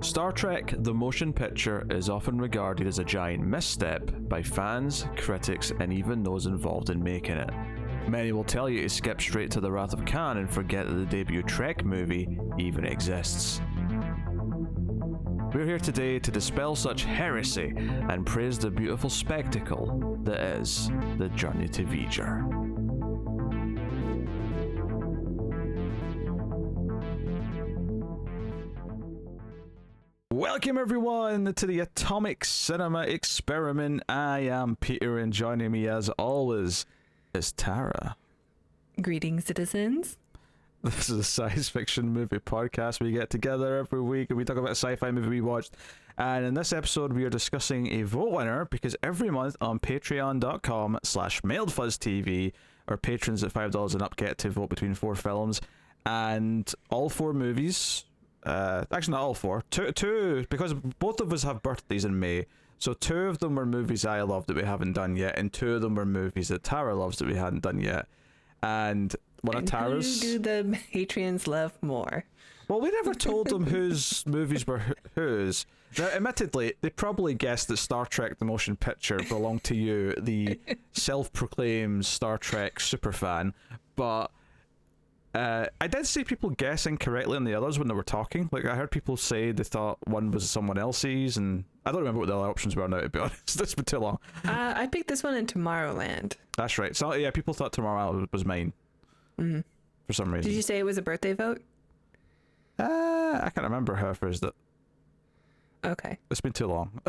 Star Trek, the motion picture, is often regarded as a giant misstep by fans, critics, and even those involved in making it. Many will tell you to skip straight to the Wrath of Khan and forget that the debut Trek movie even exists. We're here today to dispel such heresy and praise the beautiful spectacle that is the Journey to V'Ger. Welcome everyone to the Atomic Cinema Experiment. I am Peter, and joining me as always is Tara. Greetings, citizens. This is a science fiction movie podcast. We get together every week and we talk about a sci-fi movie we watched. And in this episode, we are discussing a vote winner, because every month on patreon.com/MailedFuzzTV, our patrons at $5 and up get to vote between 4 films. And all 4 movies, actually not all 4, two, because both of us have birthdays in May. So 2 of them were movies I love that we haven't done yet, and 2 of them were movies that Tara loves that we hadn't done yet. And one of Tara's... Who do the Patreons love more? Well, we never told them whose movies were whose. Now, admittedly, they probably guessed that Star Trek the motion picture belonged to you, the self-proclaimed Star Trek superfan, but I did see people guess incorrectly on the others when they were talking. Like, I heard people say they thought one was someone else's, and I don't remember what the other options were now, to be honest. It's been too long. I picked this one in Tomorrowland. That's right. So, yeah, people thought Tomorrowland was mine. Mm-hmm. For some reason. Did you say it was a birthday vote? I can't remember how I phrased it. Okay. It's been too long.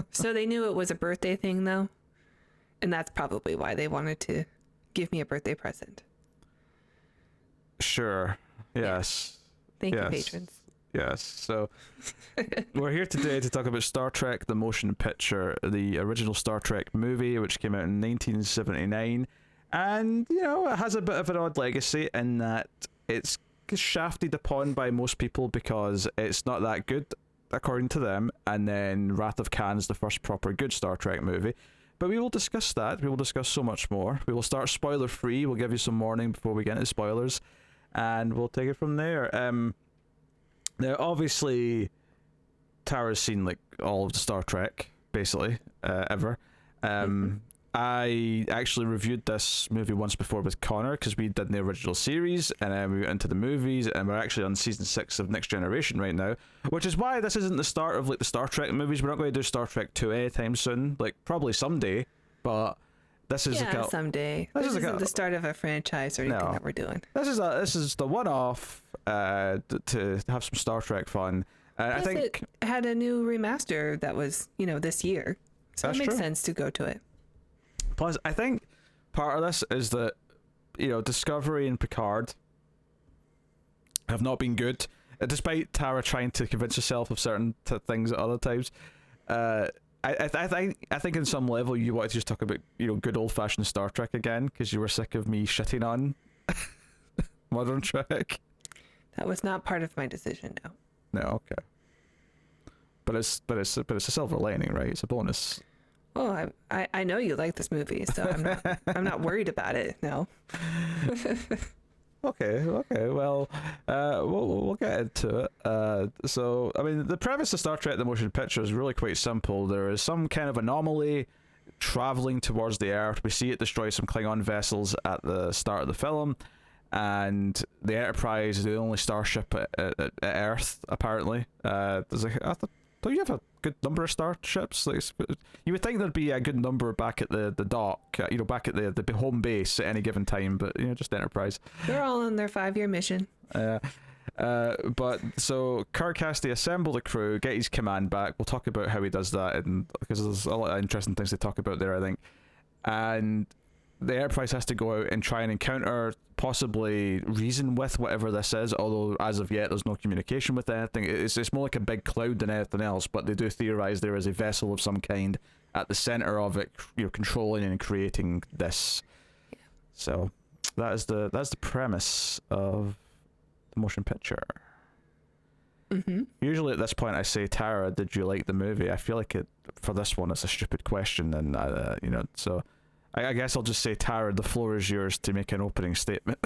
So they knew it was a birthday thing, though? And that's probably why they wanted to give me a birthday present. Sure. Yes. Thank you, patrons. Yes. So we're here today to talk about Star Trek, the motion picture, the original Star Trek movie, which came out in 1979. And, you know, it has a bit of an odd legacy in that it's shafted upon by most people because it's not that good, according to them. And then Wrath of Khan is the first proper good Star Trek movie. But we will discuss that. We will discuss so much more. We will start spoiler free. We'll give you some warning before we get into spoilers. And we'll take it from there. Now, obviously, Tara's seen like all of the Star Trek, basically, ever. I actually reviewed this movie once before with Connor, because we did the original series, and then we went into the movies, and we're actually on season 6 of Next Generation right now, which is why this isn't the start of like the Star Trek movies. We're not going to do Star Trek 2 anytime soon, like probably someday, but this is someday. This isn't the start of a franchise or anything that we're doing. This is the one-off to have some Star Trek fun. I think it had a new remaster that was, this year, so it makes sense to go to it. Plus, I think part of this is that, Discovery and Picard have not been good, despite Tara trying to convince herself of certain things at other times. I think in some level you wanted to just talk about, good old-fashioned Star Trek again, because you were sick of me shitting on modern Trek. That was not part of my decision, no. No, okay. But it's a silver lining, right? It's a bonus. Well, I know you like this movie, so I'm not worried about it. No. Okay. Well, we'll get into it. So, I mean, the premise of Star Trek: The Motion Picture is really quite simple. There is some kind of anomaly traveling towards the Earth. We see it destroy some Klingon vessels at the start of the film, and the Enterprise is the only starship at Earth. Apparently, don't you have a good number of starships? Like, you would think there'd be a good number back at the dock, back at the home base at any given time, but just Enterprise. They're all on their 5-year mission. But so Kirk has to assemble the crew, get his command back. We'll talk about how he does that, and because there's a lot of interesting things to talk about there, I think. And the Enterprise has to go out and try and encounter, possibly reason with whatever this is, although as of yet there's no communication with anything. It's more like a big cloud than anything else, but they do theorize there is a vessel of some kind at the center of it, controlling and creating this. Yeah. So that's the premise of the motion picture. Mm-hmm. Usually at this point I say, Tara, did you like the movie? I feel like for this one it's a stupid question, and so I guess I'll just say, Tara, the floor is yours to make an opening statement.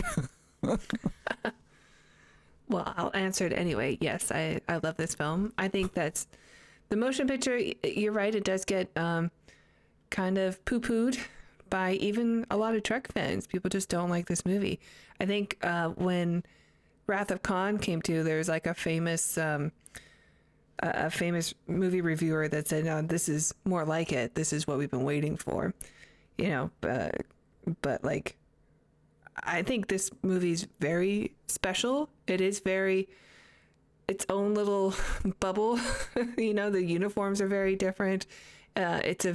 Well, I'll answer it anyway. Yes, I love this film. I think that's the motion picture. You're right. It does get kind of poo-pooed by even a lot of Trek fans. People just don't like this movie. I think when Wrath of Khan came to, there's like a famous movie reviewer that said, "No, this is more like it. This is what we've been waiting for." You know, but like, I think this movie's very special. It is very its own little bubble. You know, the uniforms are very different. It's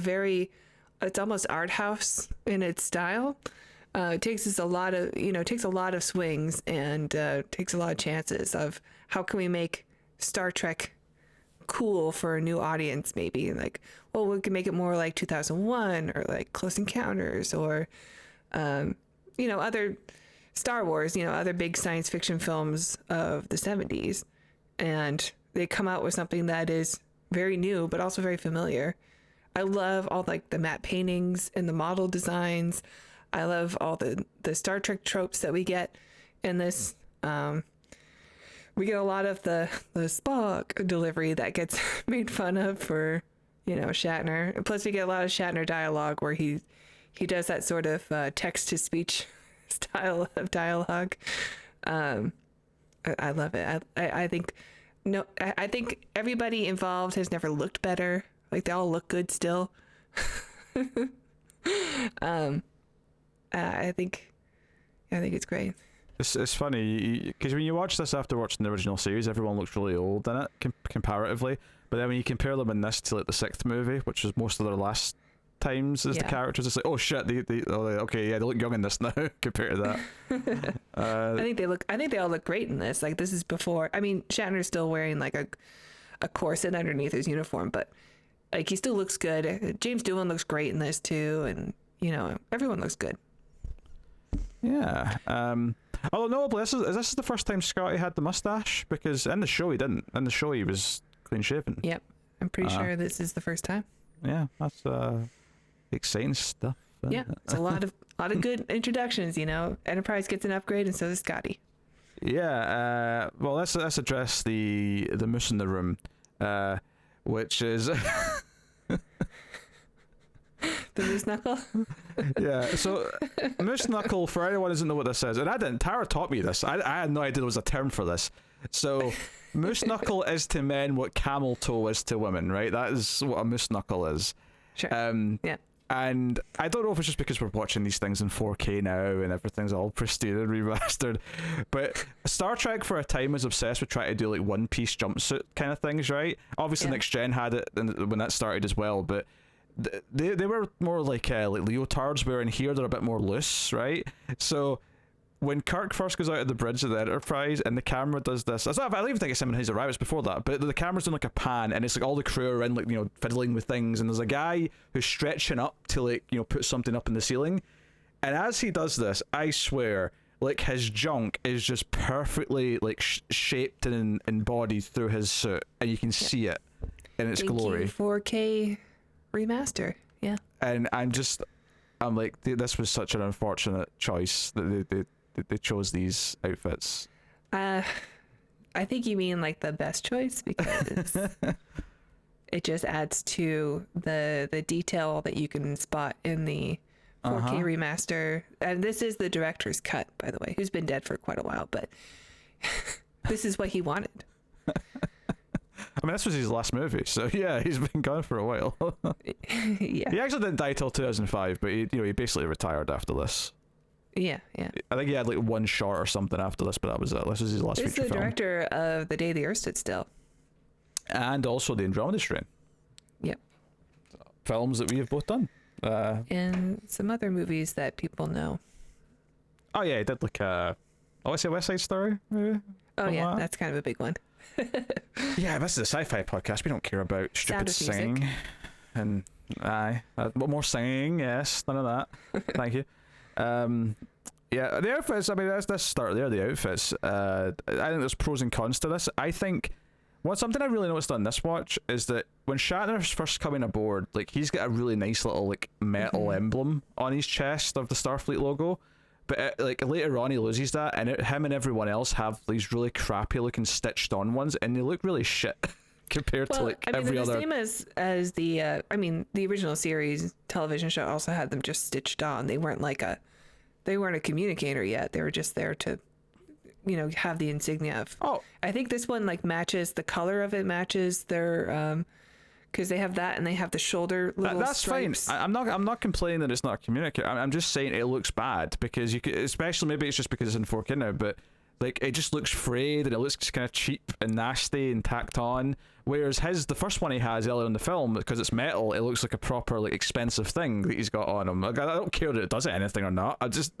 almost art house in its style. It takes us takes a lot of swings and takes a lot of chances of how can we make Star Trek cool for a new audience, maybe like, well, we can make it more like 2001 or like Close Encounters or other Star Wars, other big science fiction films of the 70s, and they come out with something that is very new but also very familiar. I love all like the matte paintings and the model designs. I love all the Star Trek tropes that we get in this. We get a lot of the Spock delivery that gets made fun of for, Shatner. Plus we get a lot of Shatner dialogue where he does that sort of text-to-speech style of dialogue. I love it. I think everybody involved has never looked better. Like they all look good still. I think it's great. It's funny because when you watch this after watching the original series, everyone looks really old in it comparatively. But then when you compare them in this to like the sixth movie, which is most of their last times as the characters, it's like, oh shit, they look young in this now compared to that. I think they all look great in this. Like this is before. I mean, Shatner's still wearing like a corset underneath his uniform, but like he still looks good. James Doohan looks great in this too, and everyone looks good. Yeah. Although notably, is this the first time Scotty had the mustache? Because in the show he didn't. In the show he was clean shaven. Yep, I'm pretty sure this is the first time. Yeah, that's exciting stuff. Yeah, it's a lot of good introductions. Enterprise gets an upgrade, and so does Scotty. Yeah. Well, let's address the moose in the room, which is. The moose knuckle? Yeah, so moose knuckle, for anyone who doesn't know what this is, and I didn't, Tara taught me this. I had no idea there was a term for this. So moose knuckle is to men what camel toe is to women, right? That is what a moose knuckle is. Sure. Yeah. And I don't know if it's just because we're watching these things in 4K now and everything's all pristine and remastered, but Star Trek for a time was obsessed with trying to do like one-piece jumpsuit kind of things, right? Obviously Next Gen had it when that started as well, but they were more like leotards, where in here they're a bit more loose, right? So when Kirk first goes out of the bridge of the Enterprise and the camera does this, I don't even think it's him and his arrives before that, but the camera's doing like a pan and it's like all the crew are in like fiddling with things, and there's a guy who's stretching up to like put something up in the ceiling, and as he does this, I swear like his junk is just perfectly like shaped and embodied through his suit, and you can see it in its glory. 4K remaster. Yeah. And I'm like, this was such an unfortunate choice that they chose these outfits. I think you mean like the best choice, because it just adds to the detail that you can spot in the 4K remaster. And this is the director's cut, by the way, who's been dead for quite a while, but this is what he wanted. I mean, this was his last movie, so yeah, he's been gone for a while. Yeah. He actually didn't die till 2005, but he basically retired after this. Yeah. I think he had like one short or something after this, but that was it. This was his last feature film. He's the director of The Day the Earth Stood Still. And also The Andromeda Strain. Yep. Films that we have both done. And some other movies that people know. Oh yeah, he did like West Side Story maybe? Oh yeah, that's kind of a big one. Yeah, this is a sci-fi podcast. We don't care about stupid singing. And more singing, yes, none of that. Thank you. Yeah, the outfits, I mean, let's start there, the outfits. I think there's pros and cons to this. I think something I really noticed on this watch is that when Shatner's first coming aboard, like he's got a really nice little like metal emblem on his chest of the Starfleet logo, But like later on, he loses that, and him and everyone else have these really crappy looking stitched on ones, and they look really shit compared to like every they're other. the same as the the original series television show also had them just stitched on. They weren't a communicator yet. They were just there to, have the insignia of. Oh, I think this one like matches the color of it, matches their because they have that and they have the shoulder little that's stripes. fine. I'm not complaining that it's not a communicator. I'm just saying it looks bad because you could, especially maybe it's just because it's in 4K now, but like it just looks frayed and it looks kind of cheap and nasty and tacked on. Whereas the first one he has earlier in the film, because it's metal, it looks like a proper like expensive thing that he's got on him. Like, I don't care that it does anything or not. It just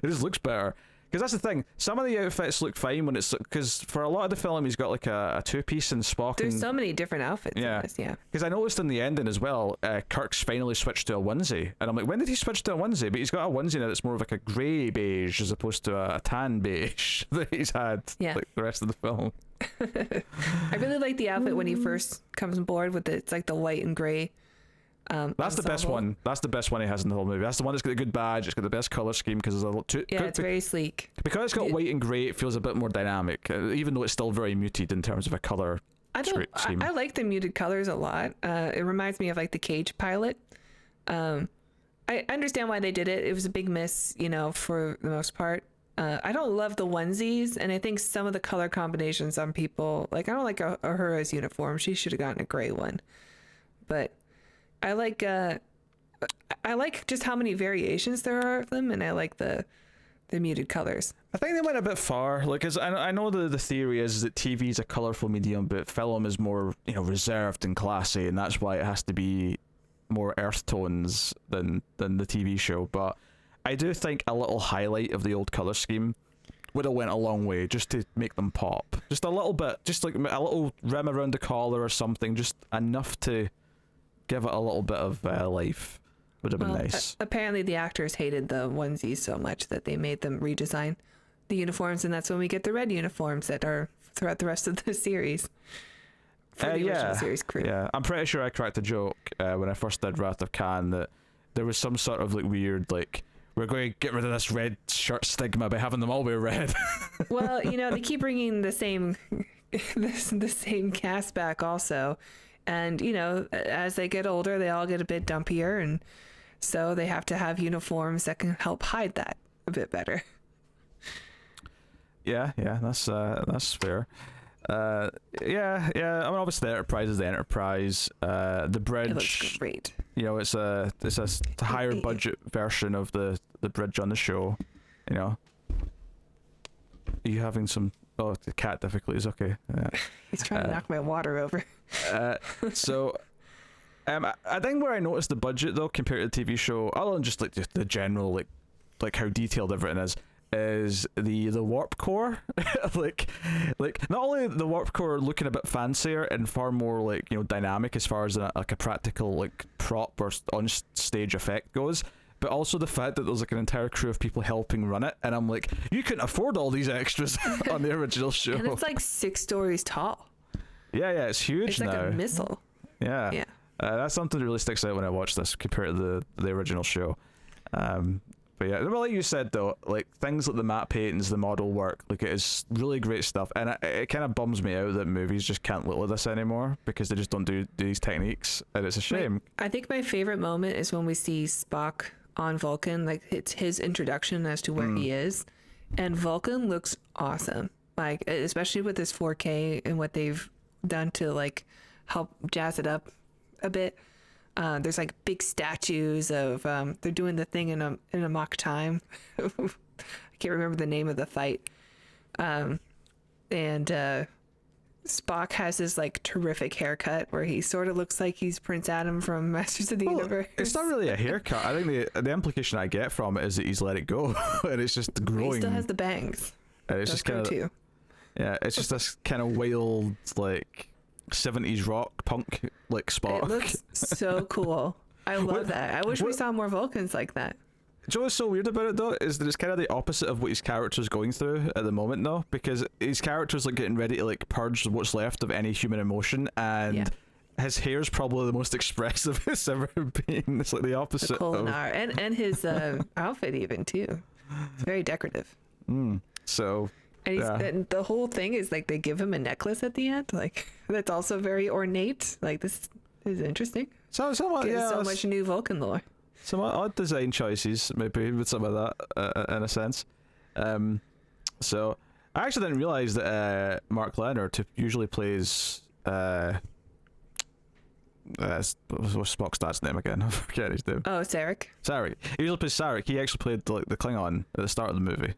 looks better. Because that's the thing. Some of the outfits look fine when it's because for a lot of the film he's got like a two-piece and Spock. There's so many different outfits. Yeah, in this, yeah. Because I noticed in the ending as well, Kirk's finally switched to a onesie, and I'm like, when did he switch to a onesie? But he's got a onesie now that's more of like a grey beige as opposed to a tan beige that he's had like the rest of the film. I really like the outfit when he first comes on board with it's like the white and grey. That's ensemble. The best one. That's the best one he has in the whole movie. That's the one that's got a good badge. It's got the best color scheme because it's very sleek. Because it's got white and grey, it feels a bit more dynamic, even though it's still very muted in terms of a color scheme. I like the muted colors a lot. It reminds me of like the Cage pilot. I understand why they did it. It was a big miss, for the most part. I don't love the onesies, and I think some of the color combinations on people, like I don't like Uhura's uniform. She should have gotten a gray one, but I like just how many variations there are of them, and I like the muted colors. I think they went a bit far. Like, as I know the theory is that TV is a colorful medium, but film is more reserved and classy, and that's why it has to be more earth tones than the TV show. But I do think a little highlight of the old color scheme would have went a long way just to make them pop. Just a little bit, just like a little rim around the collar or something, just enough to give it a little bit of life. Would have been nice. Apparently the actors hated the onesies so much that they made them redesign the uniforms, and that's when we get the red uniforms that are throughout the rest of the series. For the original series crew. Yeah, I'm pretty sure I cracked a joke when I first did Wrath of Khan that there was some sort of like weird like, we're going to get rid of this red shirt stigma by having them all wear red. Well, they keep bringing the same cast back also. And, as they get older, they all get a bit dumpier. And so they have to have uniforms that can help hide that a bit better. Yeah, that's fair. I mean, obviously the Enterprise is the Enterprise. The bridge, it looks great. It's a higher budget version of the bridge on the show. Are you having some? Oh, the cat difficulties. Okay. He's trying to knock my water over. I think where I noticed the budget though compared to the TV show, other than just like the general like how detailed everything is the warp core. like not only the warp core looking a bit fancier and far more like dynamic as far as a practical like prop or on stage effect goes, but also the fact that there's like an entire crew of people helping run it, and I'm like, you couldn't afford all these extras on the original show. And it's like 6 stories tall. Yeah, it's huge. It's now. Like a missile. Yeah. That's something that really sticks out when I watch this compared to the original show. But yeah, well, like you said though, like things like the matte paintings, the model work, like it is really great stuff, and it kind of bums me out that movies just can't look like this anymore because they just don't do these techniques, and it's a shame. I think my favorite moment is when we see Spock on Vulcan, like it's his introduction as to where he is, and Vulcan looks awesome, like especially with this 4K and what they've done to like help jazz it up a bit. There's like big statues of they're doing the thing in a mock time. I can't remember the name of the fight. And Spock has this like terrific haircut where he sort of looks like he's Prince Adam from Masters of the Universe. It's not really a haircut. I think the implication I get from it is that he's let it go and it's just growing. He still has the bangs. And it's just kind of it's just this kind of wild like 70s rock punk like Spock. It looks so cool. I love that. I wish we saw more Vulcans like that. Do you know what's so weird about it though is that it's kind of the opposite of what his character's going through at the moment though, because his character's like getting ready to like purge what's left of any human emotion, and his hair's probably the most expressive it's ever been. It's like the opposite and his outfit even too. It's very decorative. So And the whole thing is like they give him a necklace at the end, like that's also very ornate. Like this is interesting. So somewhat, Gives so much new Vulcan lore. Some odd design choices, maybe with some of that, in a sense. So I actually didn't realize that Mark Leonard, who usually plays what's Spock's dad's name again? I forget his name. Oh, Sarek. Sarek. He usually plays Sarek. He actually played like the Klingon at the start of the movie.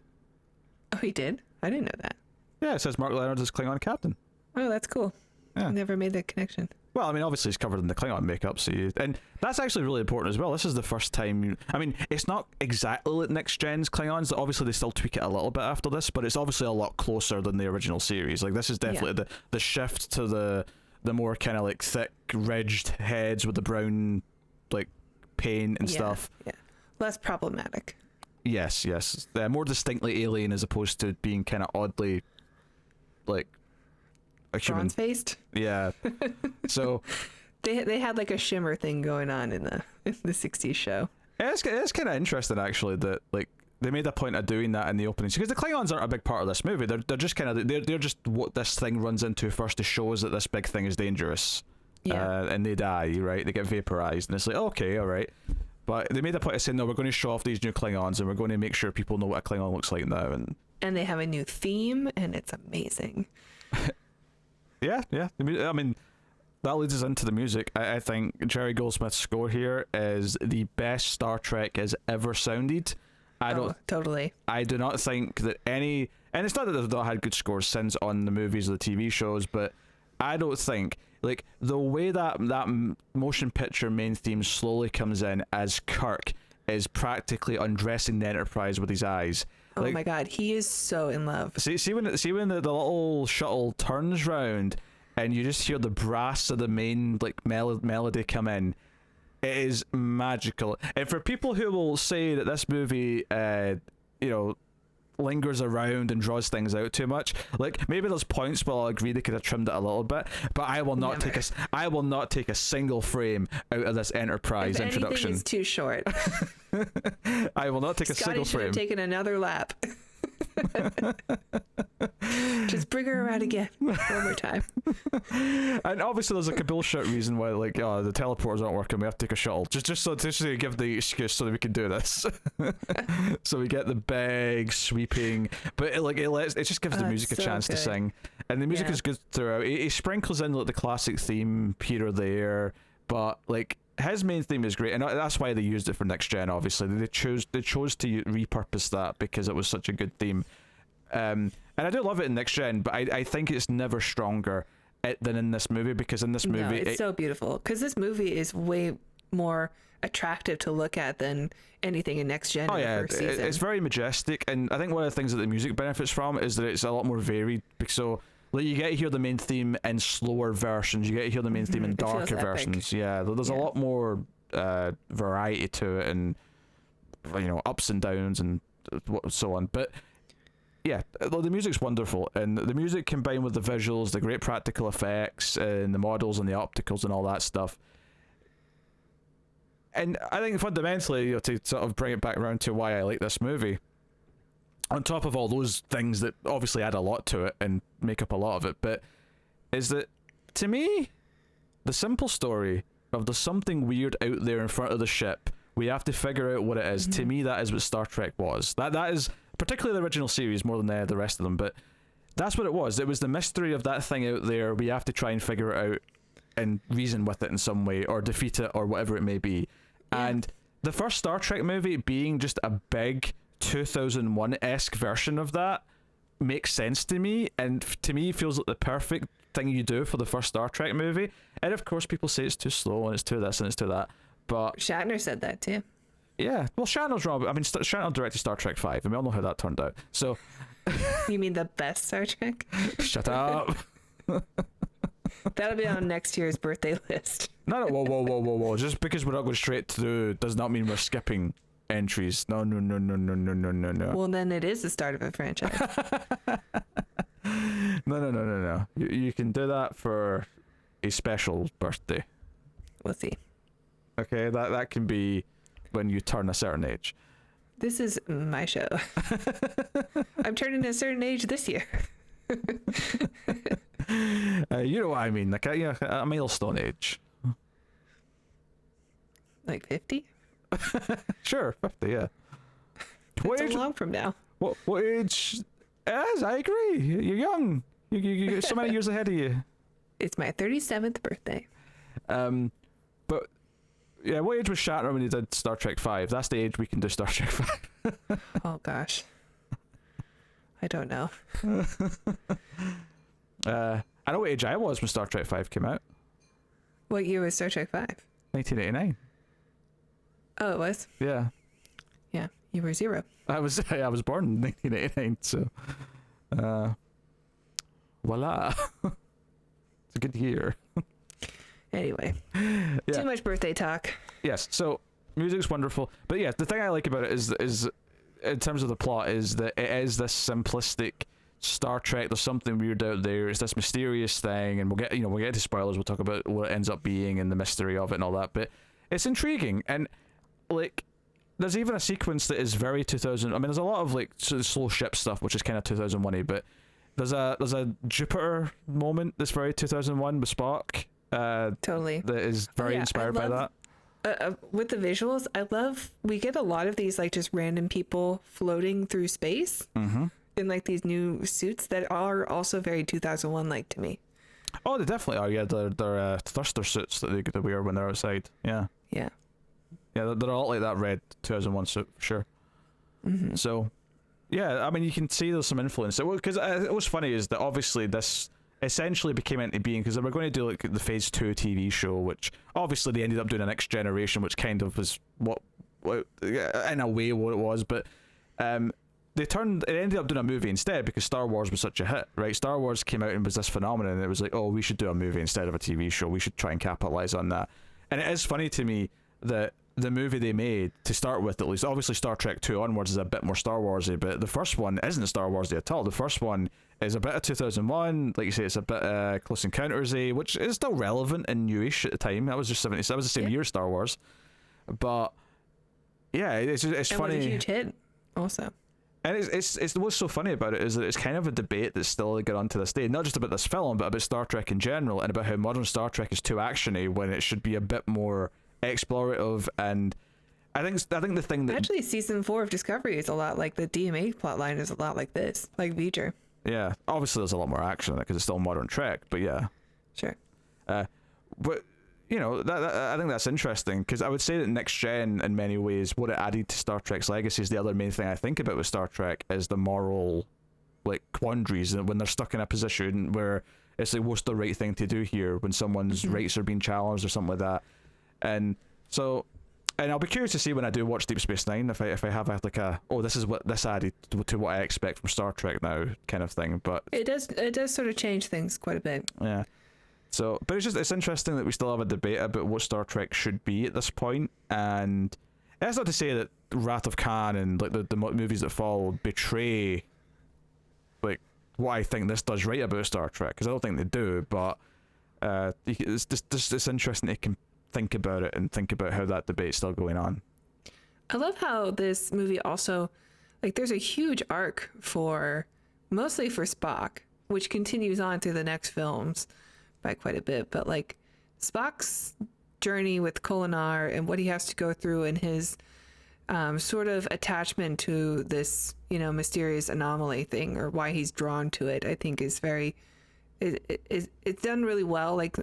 Oh, he did? I didn't know that. Yeah, it says Mark Leonard is Klingon captain. Oh, that's cool. Yeah. I never made that connection. Well, I mean, obviously he's covered in the Klingon makeup, and that's actually really important as well. This is the first time. I mean, it's not exactly like Next Gen's Klingons. Obviously, they still tweak it a little bit after this, but it's obviously a lot closer than the original series. Like, this is definitely the shift to the more kind of like thick, ridged heads with the brown like paint and stuff. Yeah, less problematic. Yes, more distinctly alien as opposed to being kind of oddly like a human. Bronze-faced. Yeah. So they had like a shimmer thing going on in the 60s show. It's kind of interesting actually that like they made a point of doing that in the opening because the Klingons aren't a big part of this movie. They're just kind of they're just what this thing runs into first to show us that this big thing is dangerous. Yeah. And they die, right? They get vaporized, and it's like, okay, all right. But they made a point of saying, no, we're going to show off these new Klingons, and we're going to make sure people know what a Klingon looks like now. And they have a new theme, and it's amazing. Yeah. I mean, that leads us into the music. I think Jerry Goldsmith's score here is the best Star Trek has ever sounded. Totally. I do not think that any, and it's not that they've not had good scores since on the movies or the TV shows, but I don't think like the way that motion picture main theme slowly comes in as Kirk is practically undressing the Enterprise with his eyes. Oh my God, he is so in love. See when the little shuttle turns round and you just hear the brass of the main like melody come in. It is magical. And for people who will say that this movie, lingers around and draws things out too much, like maybe there's points where I'll agree they could have trimmed it a little bit, but I will not take a single frame out of this Enterprise introduction. Anything is too short. I will not take a single frame. Scotty should have taken another lap. Just bring her around again one more time. And obviously there's like a bullshit reason why the teleporters aren't working. We have to take a shuttle just to give the excuse so that we can do this. So we get the big sweeping, but it just gives the music a chance to sing, and the music is good throughout. He sprinkles in like the classic theme here or there, but like his main theme is great, and that's why they used it for Next Gen. Obviously, they chose to repurpose that because it was such a good theme. And I do love it in Next Gen, but I think it's never stronger than in this movie, because in this movie it's so beautiful, because this movie is way more attractive to look at than anything in Next Gen. It's very majestic, and I think one of the things that the music benefits from is that it's a lot more varied. So like you get to hear the main theme in slower versions, you get to hear the main theme in darker versions. Yeah, there's a lot more variety to it, and ups and downs and so on. But yeah, the music's wonderful, and the music combined with the visuals, the great practical effects, and the models and the opticals and all that stuff. And I think fundamentally, to sort of bring it back around to why I like this movie, on top of all those things that obviously add a lot to it and make up a lot of it, but is that, to me, the simple story of there's something weird out there in front of the ship, we have to figure out what it is. To me, that is what Star Trek was. That is particularly the original series more than the rest of them, but that's what it was. It was the mystery of that thing out there. We have to try and figure it out and reason with it in some way, or defeat it, or whatever it may be. And the first Star Trek movie being just a big 2001-esque version of that makes sense to me, and to me feels like the perfect thing you do for the first Star Trek movie. And of course people say it's too slow and it's too this and it's too that, but Shatner said that too. Yeah, well, Shatner's wrong. I mean, Shatner directed Star Trek 5, and we all know how that turned out. So, you mean the best Star Trek? Shut up. That'll be on next year's birthday list. No, whoa. Just because we're not going straight through does not mean we're skipping entries. No. Well, then it is the start of a franchise. No. You can do that for a special birthday. We'll see. Okay, that can be when you turn a certain age. This is my show. I'm turning a certain age this year. You know what I mean? Like a milestone age. Like 50? Sure, 50. Yeah. That's so long from now. What age? Yes, I agree. You're young. You so many years ahead of you. It's my 37th birthday. But yeah, what age was Shatner when he did Star Trek 5? That's the age we can do Star Trek 5. Oh gosh, I don't know. I know what age I was when Star Trek 5 came out. What year was Star Trek 5? 1989. Oh, it was? Yeah. Yeah, you were 0. I was born in 1989, so voila. It's a good year. Anyway, Too much birthday talk. Yes, so music's wonderful, but yeah, the thing I like about it is in terms of the plot is that it is this simplistic Star Trek. There's something weird out there. It's this mysterious thing, and we'll get into spoilers. We'll talk about what it ends up being and the mystery of it and all that. But it's intriguing, and like there's even a sequence that is very 2000. I mean, there's a lot of like sort of slow ship stuff, which is kind of 2001-y, but there's a Jupiter moment that's very 2001 with Spock. Totally. That is very inspired by that. With the visuals, we get a lot of these like just random people floating through space in like these new suits that are also very 2001 like to me. Oh, they definitely are. Yeah, they're thruster suits that they wear when they're outside. Yeah. Yeah. Yeah, they're all like that red 2001 suit for sure. So, yeah, I mean, you can see there's some influence. Because it was funny is that obviously this essentially became into being because they were going to do like the Phase 2 TV show, which obviously they ended up doing a Next Generation, which kind of was what in a way what it was, but it ended up doing a movie instead because Star Wars was such a hit, right? Star Wars came out and was this phenomenon, and it was like, oh, we should do a movie instead of a TV show. We should try and capitalize on that. And it is funny to me that the movie they made, to start with at least, obviously Star Trek 2 onwards is a bit more Star Warsy, but the first one isn't Star Warsy at all. The first one is a bit of 2001, like you say, it's a bit Close Encounters-y, which is still relevant and newish at the time. That was just 70s. That was the same year as Star Wars. But yeah, it's funny. It was a huge hit also. And it's what's so funny about it is that it's kind of a debate that's still going on to this day, not just about this film, but about Star Trek in general, and about how modern Star Trek is too actiony when it should be a bit more explorative. And I think the thing that actually season 4 of Discovery is a lot like the DMA plotline is a lot like this, like V'ger. Yeah, obviously there's a lot more action in it because it's still modern Trek, but yeah, sure. But you know that I think that's interesting because I would say that Next Gen in many ways what it added to Star Trek's legacy is the other main thing I think about with Star Trek is the moral like quandaries when they're stuck in a position where it's like what's the right thing to do here when someone's rights are being challenged or something like that. And so, and I'll be curious to see when I do watch Deep Space Nine if I have this is what this added to what I expect from Star Trek now kind of thing. But it does sort of change things quite a bit. Yeah. So, but it's interesting that we still have a debate about what Star Trek should be at this point, and that's not to say that Wrath of Khan and like the movies that follow betray like what I think this does right about Star Trek, because I don't think they do, but it's interesting to can think about it and think about how that debate's still going on. I love how this movie also, like, there's a huge arc mostly for Spock, which continues on through the next films by quite a bit, but like Spock's journey with Kolinar and what he has to go through and his sort of attachment to this, mysterious anomaly thing, or why he's drawn to it, I think is it's done really well. Like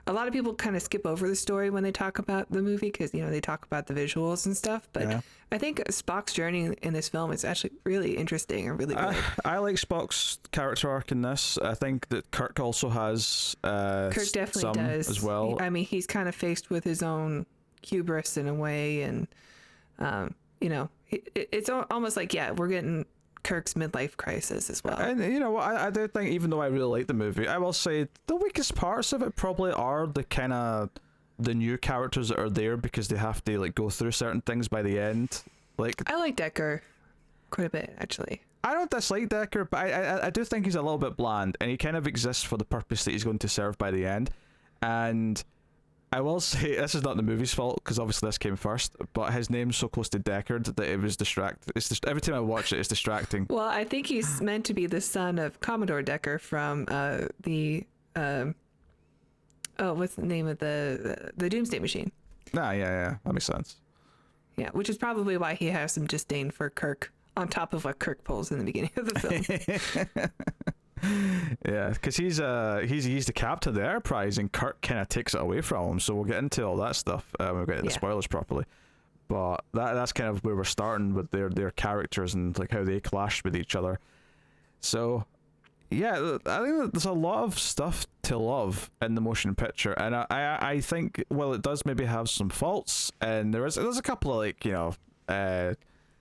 a lot of people kind of skip over the story when they talk about the movie because they talk about the visuals and stuff, but yeah. I think Spock's journey in this film is actually really interesting and really good. I like Spock's character arc in this. I think that Kirk also has Kirk definitely does as well. I mean, he's kind of faced with his own hubris in a way, and it's almost like, yeah, we're getting Kirk's midlife crisis as well. And you know what, I do think, even though I really like the movie, I will say the weakest parts of it probably are the new characters that are there because they have to like go through certain things by the end. Like, I like Decker quite a bit, actually. I don't dislike Decker, but I do think he's a little bit bland, and he kind of exists for the purpose that he's going to serve by the end. And I will say this is not the movie's fault because obviously this came first, but his name's so close to Deckard that it was every time I watch it, it's distracting. Well, I think he's meant to be the son of Commodore Decker from what's the name of the Doomsday Machine? Yeah, that makes sense. Yeah, which is probably why he has some disdain for Kirk on top of what Kirk pulls in the beginning of the film. Yeah, because he's the captain of the Enterprise, and Kirk kind of takes it away from him. So we'll get into all that stuff when we get into the spoilers properly. But that's kind of where we're starting with their characters and like how they clash with each other. So yeah, I think there's a lot of stuff to love in the motion picture, and I think it does maybe have some faults, and there's a couple of like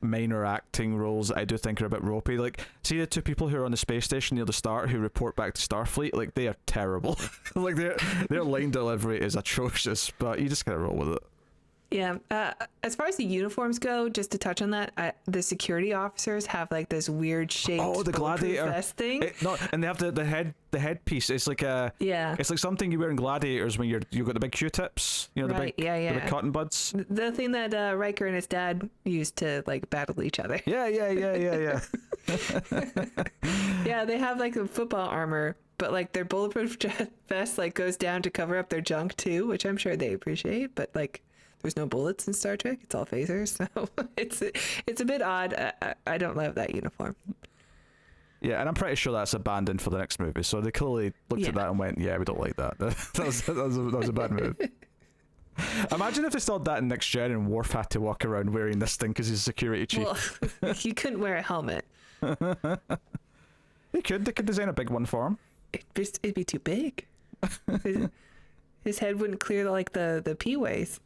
minor acting roles that I do think are a bit ropey. Like, see the two people who are on the space station near the start who report back to Starfleet, like they are terrible. Like their line delivery is atrocious, but you just gotta roll with it. Yeah. As far as the uniforms go, just to touch on that, the security officers have like this weird shaped the gladiator vest thing. And they have the headpiece. It's like it's like something you wear in Gladiators when you've got the big Q-tips, the big the big cotton buds. The thing that Riker and his dad used to like battle each other. Yeah. Yeah, they have like a football armor, but like their bulletproof vest like goes down to cover up their junk too, which I'm sure they appreciate. But like, there's no bullets in Star Trek. It's all phasers, so it's a bit odd. I don't love that uniform. Yeah, and I'm pretty sure that's abandoned for the next movie. So they clearly looked at that and went, "Yeah, we don't like that. that was a bad move." Imagine if they still had that in Next Gen and Worf had to walk around wearing this thing because he's a security chief. Well, he couldn't wear a helmet. They could design a big one for him. It'd be too big. His head wouldn't clear like the P-ways.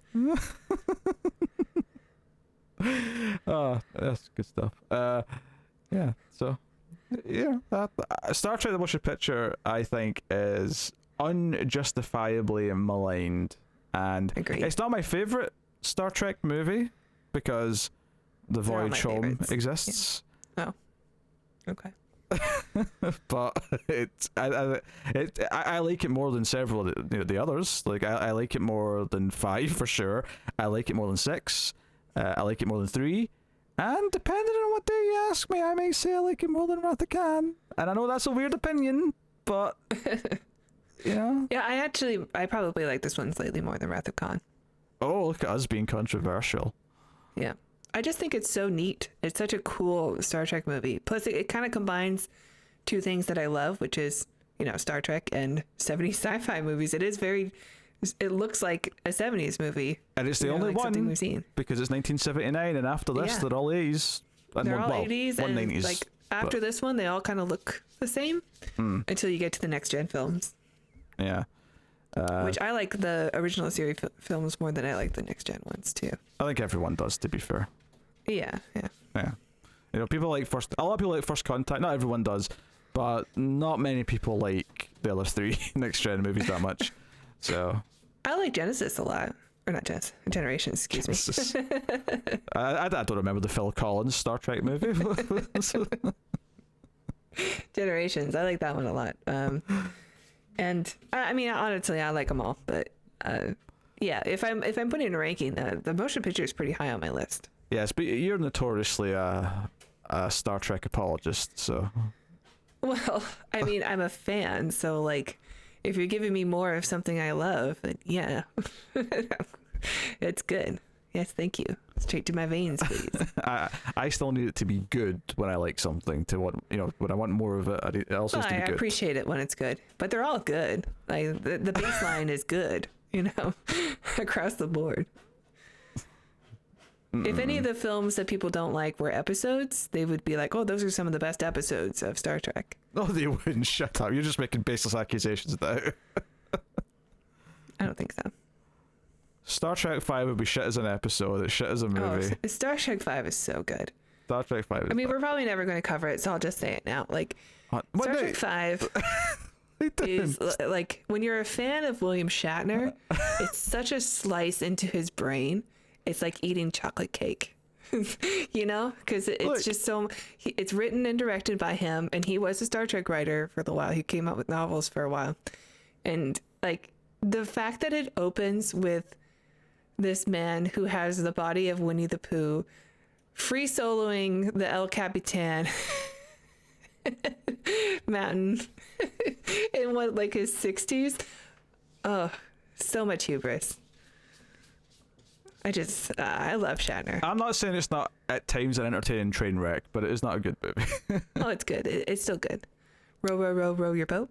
Oh, that's good stuff. Yeah. So, yeah, Star Trek: The Motion Picture, I think, is unjustifiably maligned, and Agreed. It's not my favorite Star Trek movie because the They're all Voyage my Home favorites. exists. Yeah. Oh, okay. But I like it more than several of the others. Like I like it more than 5 for sure. I like it more than 6. I like it more than 3. And depending on what day you ask me, I may say I like it more than Wrath of Khan. And I know that's a weird opinion, but Yeah, I probably like this one slightly more than Wrath of Khan. Oh, look at us being controversial. Yeah. I just think it's so neat. It's such a cool Star Trek movie. Plus, it kind of combines two things that I love, which is, Star Trek and 70s sci-fi movies. It looks like a 70s movie. And it's the only one something we've seen. Because it's 1979, and after this, they're all 80s. They're all 80s, and 90s, like after this one, they all kind of look the same until you get to the Next Gen films. Yeah. Which I like the original series films more than I like the Next Gen ones too. I think everyone does, to be fair. Yeah. People like a lot of people like First Contact. Not everyone does, but not many people like the other 3 Next Gen movies that much. So I like Genesis a lot, or not Genesis, Generations. Excuse me. I don't remember the Phil Collins Star Trek movie. Generations. I like that one a lot. And I mean, honestly, I like them all, but yeah, if I'm putting a ranking, the motion picture is pretty high on my list. Yes, but you're notoriously a Star Trek apologist, so. Well, I mean, I'm a fan, so like, if you're giving me more of something I love, then yeah, it's good. Yes, thank you. Straight to my veins, please. I still need it to be good when I like something. When I want more of it, it also has to be good. I appreciate it when it's good, but they're all good. Like the baseline is good, across the board. If any of the films that people don't like were episodes, they would be like, "Oh, those are some of the best episodes of Star Trek." No, they wouldn't. Shut up. You're just making baseless accusations now. I don't think so. Star Trek 5 would be shit as an episode. It's shit as a movie. Oh, Star Trek 5 is so good. Star Trek 5 is we're probably never going to cover it, so I'll just say it now. Like, Star Trek 5 is like, when you're a fan of William Shatner, it's such a slice into his brain. It's like eating chocolate cake, because it's just so, it's written and directed by him, and he was a Star Trek writer for a while. He came out with novels for a while. And like, the fact that it opens with this man who has the body of Winnie the Pooh free soloing the El Capitan mountain in what, like his 60s. Oh, so much hubris. I love Shatner. I'm not saying it's not at times an entertaining train wreck, but it is not a good movie. Oh, it's good. It's still good. Row, row, row, row your boat.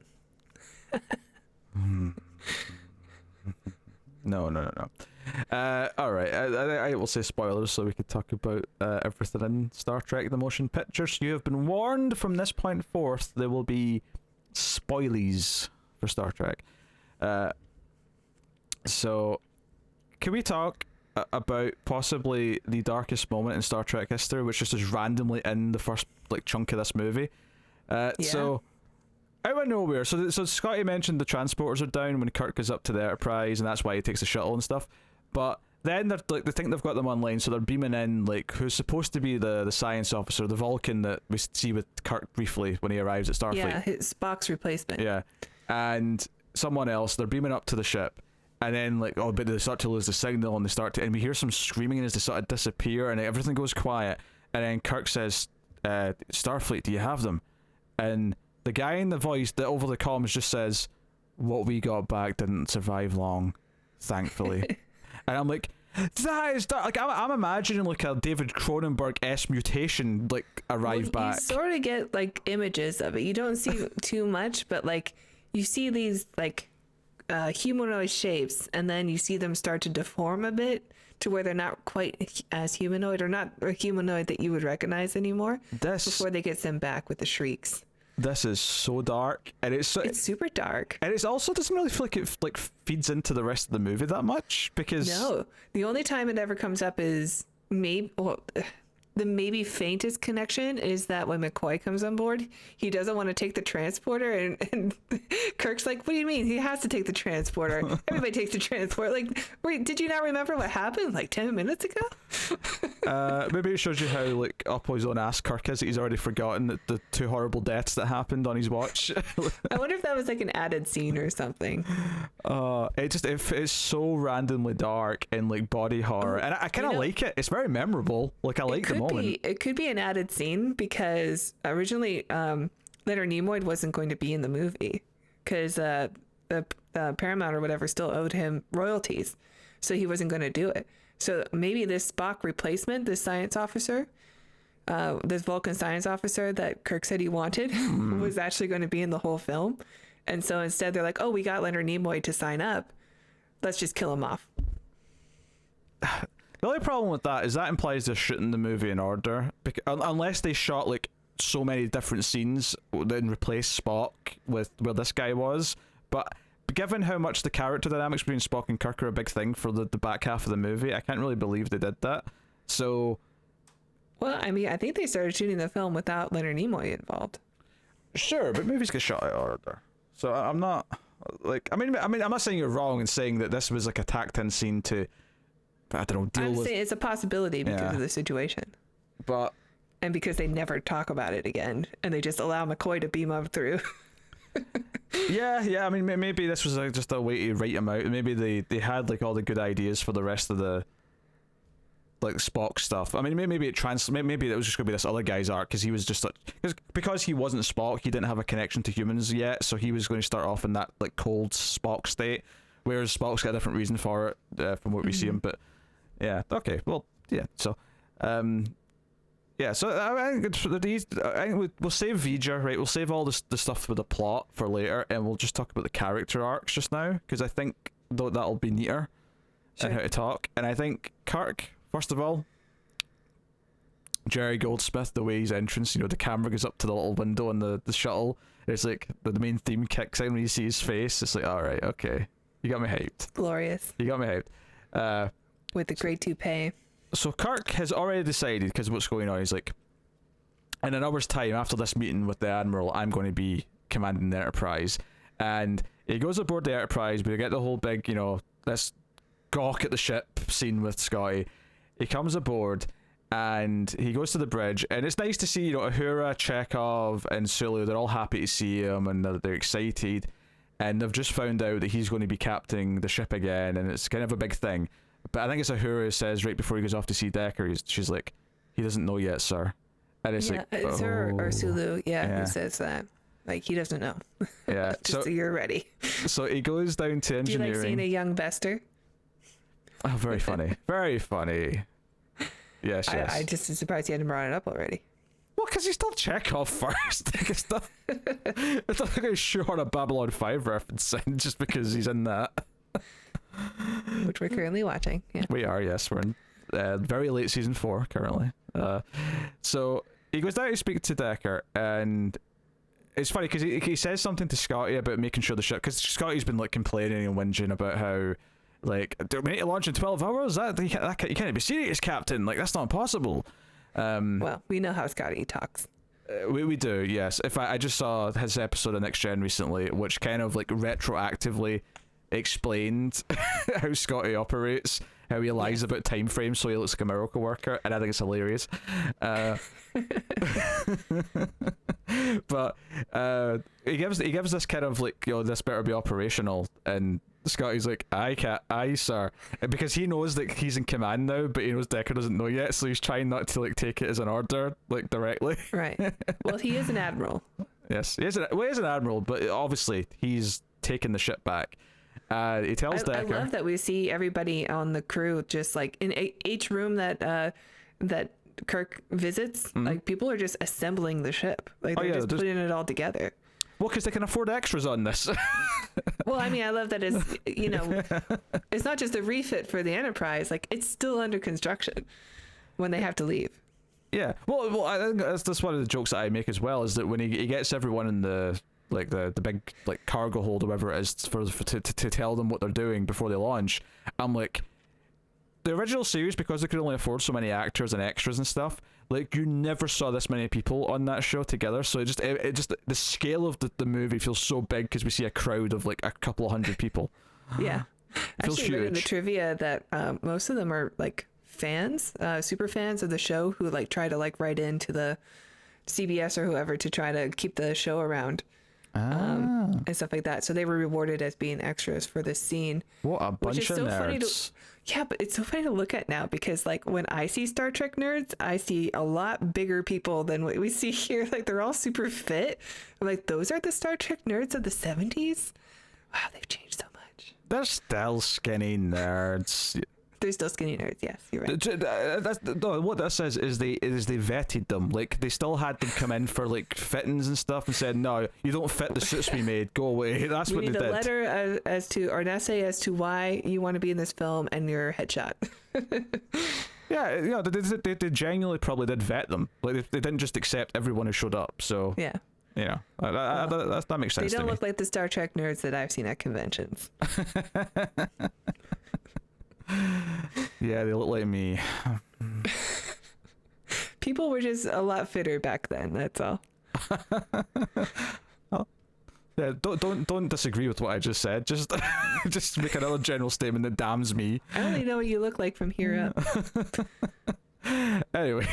No. All right. I will say spoilers so we can talk about everything in Star Trek: The Motion Pictures. You have been warned from this point forth. There will be spoilies for Star Trek. So, can we talk about possibly the darkest moment in Star Trek history, which is just randomly in the first like chunk of this movie? So. Out of nowhere, so Scotty mentioned the transporters are down when Kirk goes up to the Enterprise, and that's why he takes the shuttle and stuff. But then they're like, they think they've got them online, so they're beaming in like who's supposed to be the science officer, the Vulcan that we see with Kirk briefly when he arrives at Starfleet. Yeah, his Spock's replacement. Yeah, and someone else. They're beaming up to the ship, and then like but they start to lose the signal, and and we hear some screaming as they sort of disappear, and everything goes quiet. And then Kirk says, "Starfleet, do you have them?" And the guy in the voice that over the comms just says, "What we got back didn't survive long, thankfully." And I'm like, that is that. Like I'm imagining like a David Cronenberg-esque mutation like arrive back. You sort of get like images of it. You don't see too much, but like you see these like humanoid shapes, and then you see them start to deform a bit to where they're not quite as humanoid, or not a humanoid that you would recognize anymore. Before they get sent back with the shrieks. This is so dark, and it's super dark, and it's also doesn't really feel like it like feeds into the rest of the movie that much, because no, the only time it ever comes up is the maybe faintest connection is that when McCoy comes on board, he doesn't want to take the transporter, and Kirk's like, "What do you mean? He has to take the transporter. Everybody takes the transporter." Like, wait, did you not remember what happened like 10 minutes ago? Maybe it shows you how like up his own ass Kirk is. He's already forgotten that the two horrible deaths that happened on his watch. I wonder if that was like an added scene or something. It's so randomly dark and like body horror, and I kind of like it. It's very memorable. Like I like the moment. It could be an added scene because originally Leonard Nimoy wasn't going to be in the movie because the Paramount or whatever still owed him royalties, so he wasn't going to do it. So maybe this Spock replacement, this science officer, this Vulcan science officer that Kirk said he wanted, was actually going to be in the whole film. And so instead they're like, "Oh, we got Leonard Nimoy to sign up. Let's just kill him off." The only problem with that is that implies they're shooting the movie in order, unless they shot like so many different scenes, then replace Spock with where this guy was. But given how much the character dynamics between Spock and Kirk are a big thing for the back half of the movie, I can't really believe they did that. So, well, I mean, I think they started shooting the film without Leonard Nimoy involved. Sure, but movies get shot out of order. So I'm not like I mean I'm not saying you're wrong in saying that this was like a tacked-in scene to, I don't know, I'm saying it's a possibility because of the situation. But and because they never talk about it again, and they just allow McCoy to beam up through. yeah. I mean, maybe this was just a way to write him out. Maybe they had like all the good ideas for the rest of the like Spock stuff. I mean, maybe it was just gonna be this other guy's arc because he was just like because he wasn't Spock, he didn't have a connection to humans yet, so he was going to start off in that like cold Spock state, whereas Spock's got a different reason for it from what we see him. But yeah, okay, well, yeah, so yeah, so I think we'll save Vija, right? We'll save all the stuff with the plot for later, and we'll just talk about the character arcs just now, because I think that'll be neater and how to talk. And I think Kirk, first of all, Jerry Goldsmith, the way his entrance, the camera goes up to the little window on the shuttle. It's like the main theme kicks in when you see his face. It's like, all right, okay, you got me hyped. Glorious. You got me hyped. With the great toupee. So Kirk has already decided, because what's going on, he's like, in an hour's time after this meeting with the Admiral, I'm going to be commanding the Enterprise. And he goes aboard the Enterprise, but you get the whole big, this gawk at the ship scene with Scotty. He comes aboard and he goes to the bridge, and it's nice to see, Uhura, Chekhov, and Sulu. They're all happy to see him, and they're excited. and they've just found out that he's going to be captaining the ship again, and it's kind of a big thing. But I think it's Uhura says right before he goes off to see Decker, she's like, he doesn't know yet, sir. And it's like, it's her or Sulu, who says that. Like, he doesn't know. Yeah. Just so you're ready. So he goes down to engineering. Do you like seeing a young Bester? Oh, very funny. Very funny. Yes, yes. I just am surprised he hadn't brought it up already. Well, because he's still Chekhov first. It's not like a shoehorn a Babylon 5 reference in just because he's in that. Which we're currently watching. Yeah. We are, yes. We're in very late season 4 currently. So he goes down to speak to Decker, and it's funny because he says something to Scotty about making sure the ship, because Scotty's been like complaining and whinging about how, like, do we need to launch in 12 hours? You can't be serious, Captain. Like, that's not possible. Well, we know how Scotty talks. We do, yes. I just saw his episode of Next Gen recently, which kind of like retroactively explained how Scotty operates, how he lies about time frames so he looks like a miracle worker, and I think it's hilarious. But he gives this kind of like, this better be operational, and Scotty's like, aye sir, because he knows that he's in command now, but he knows Decker doesn't know yet, so he's trying not to like take it as an order like directly. Right. Well, he is an admiral. Yes, he is an admiral, but obviously he's taking the ship back. He tells Decker. I love that we see everybody on the crew just like in each room that Kirk visits. Mm-hmm. Like, people are just assembling the ship. Like, they're just putting it all together. Well, because they can afford extras on this. Well, I mean, I love that it's not just a refit for the Enterprise. Like, it's still under construction when they have to leave. Yeah. Well, I think that's one of the jokes that I make as well, is that when he gets everyone in the big like cargo hold or whatever it is to tell them what they're doing before they launch, I'm like, the original series, because they could only afford so many actors and extras and stuff, like, you never saw this many people on that show together. So it just the scale of the movie feels so big because we see a crowd of like a couple of hundred people. Yeah. Feels Actually, read in the huge. trivia that most of them are like fans, super fans of the show, who like try to like write into the CBS or whoever to try to keep the show around. And stuff like that. So they were rewarded as being extras for this scene. What a bunch of nerds. Yeah, but it's so funny to look at now, because like when I see Star Trek nerds, I see a lot bigger people than what we see here. Like, they're all super fit. I'm like, those are the Star Trek nerds of the 70s? Wow, they've changed so much. They're still skinny nerds. They're still skinny nerds, yes, you're right. What that says is they vetted them. Like, they still had them come in for like fittings and stuff and said, no, you don't fit the suits we made, go away. That's what they did. We need a letter or an essay as to why you want to be in this film and your headshot. Yeah, they genuinely probably did vet them. Like, they didn't just accept everyone who showed up. So yeah. That makes sense. They don't look like the Star Trek nerds that I've seen at conventions. Yeah, they look like me. People were just a lot fitter back then, that's all. Yeah, don't disagree with what I just said. Just make another general statement that damns me. I only know what you look like from here up. Anyway,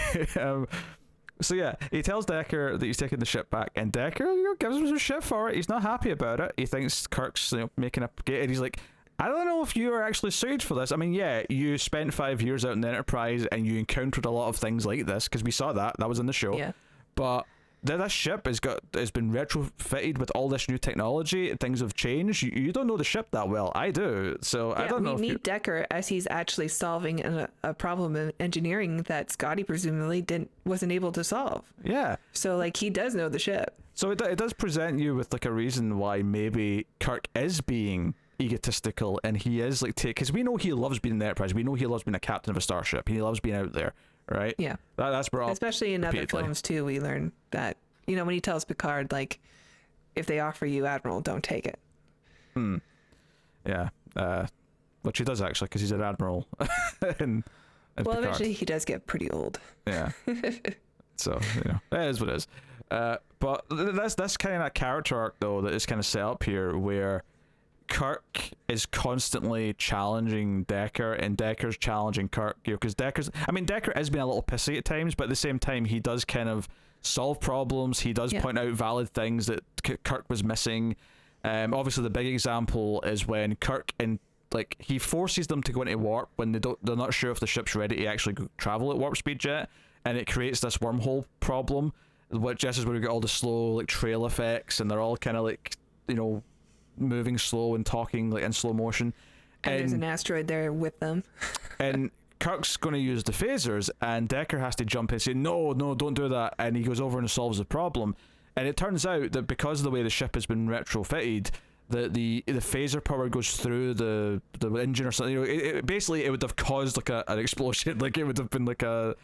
so yeah, he tells Decker that he's taking the ship back, and Decker, gives him some shit for it. He's not happy about it. He thinks Kirk's making a gate, and he's like, I don't know if you are actually suited for this. I mean, yeah, you spent 5 years out in the Enterprise and you encountered a lot of things like this, because we saw that was in the show. Yeah. But this ship has been retrofitted with all this new technology. Things have changed. You don't know the ship that well. I do. So yeah, I don't know. We meet Decker as he's actually solving a problem in engineering that Scotty presumably wasn't able to solve. Yeah. So like, he does know the ship. So it does present you with like a reason why maybe Kirk is being egotistical, and he is like, because we know he loves being in the Enterprise. We know he loves being a captain of a starship. He loves being out there, right? Yeah. That's brought up especially in repeatedly. Other films too. We learn that, when he tells Picard, like, if they offer you Admiral, don't take it. Yeah. Which he does actually, because he's an admiral. in well, Picard. eventually he does get pretty old. Yeah. So that is what it is. But that's kind of a character arc though that is kind of set up here, where Kirk is constantly challenging Decker, and Decker's challenging Kirk, because Decker has been a little pissy at times, but at the same time he does kind of solve problems. He does point out valid things that Kirk was missing, Obviously, the big example is when Kirk and like he forces them to go into warp when they're not sure if the ship's ready to actually travel at warp speed yet, and it creates this wormhole problem, which this is where we get all the slow like trail effects, and they're all kind of like moving slow and talking like in slow motion. And there's an asteroid there with them. And Kirk's going to use the phasers, and Decker has to jump in and say, no, don't do that. And he goes over and solves the problem. And it turns out that because of the way the ship has been retrofitted, the phaser power goes through the engine or something. Basically, it would have caused like an explosion. Like it would have been like a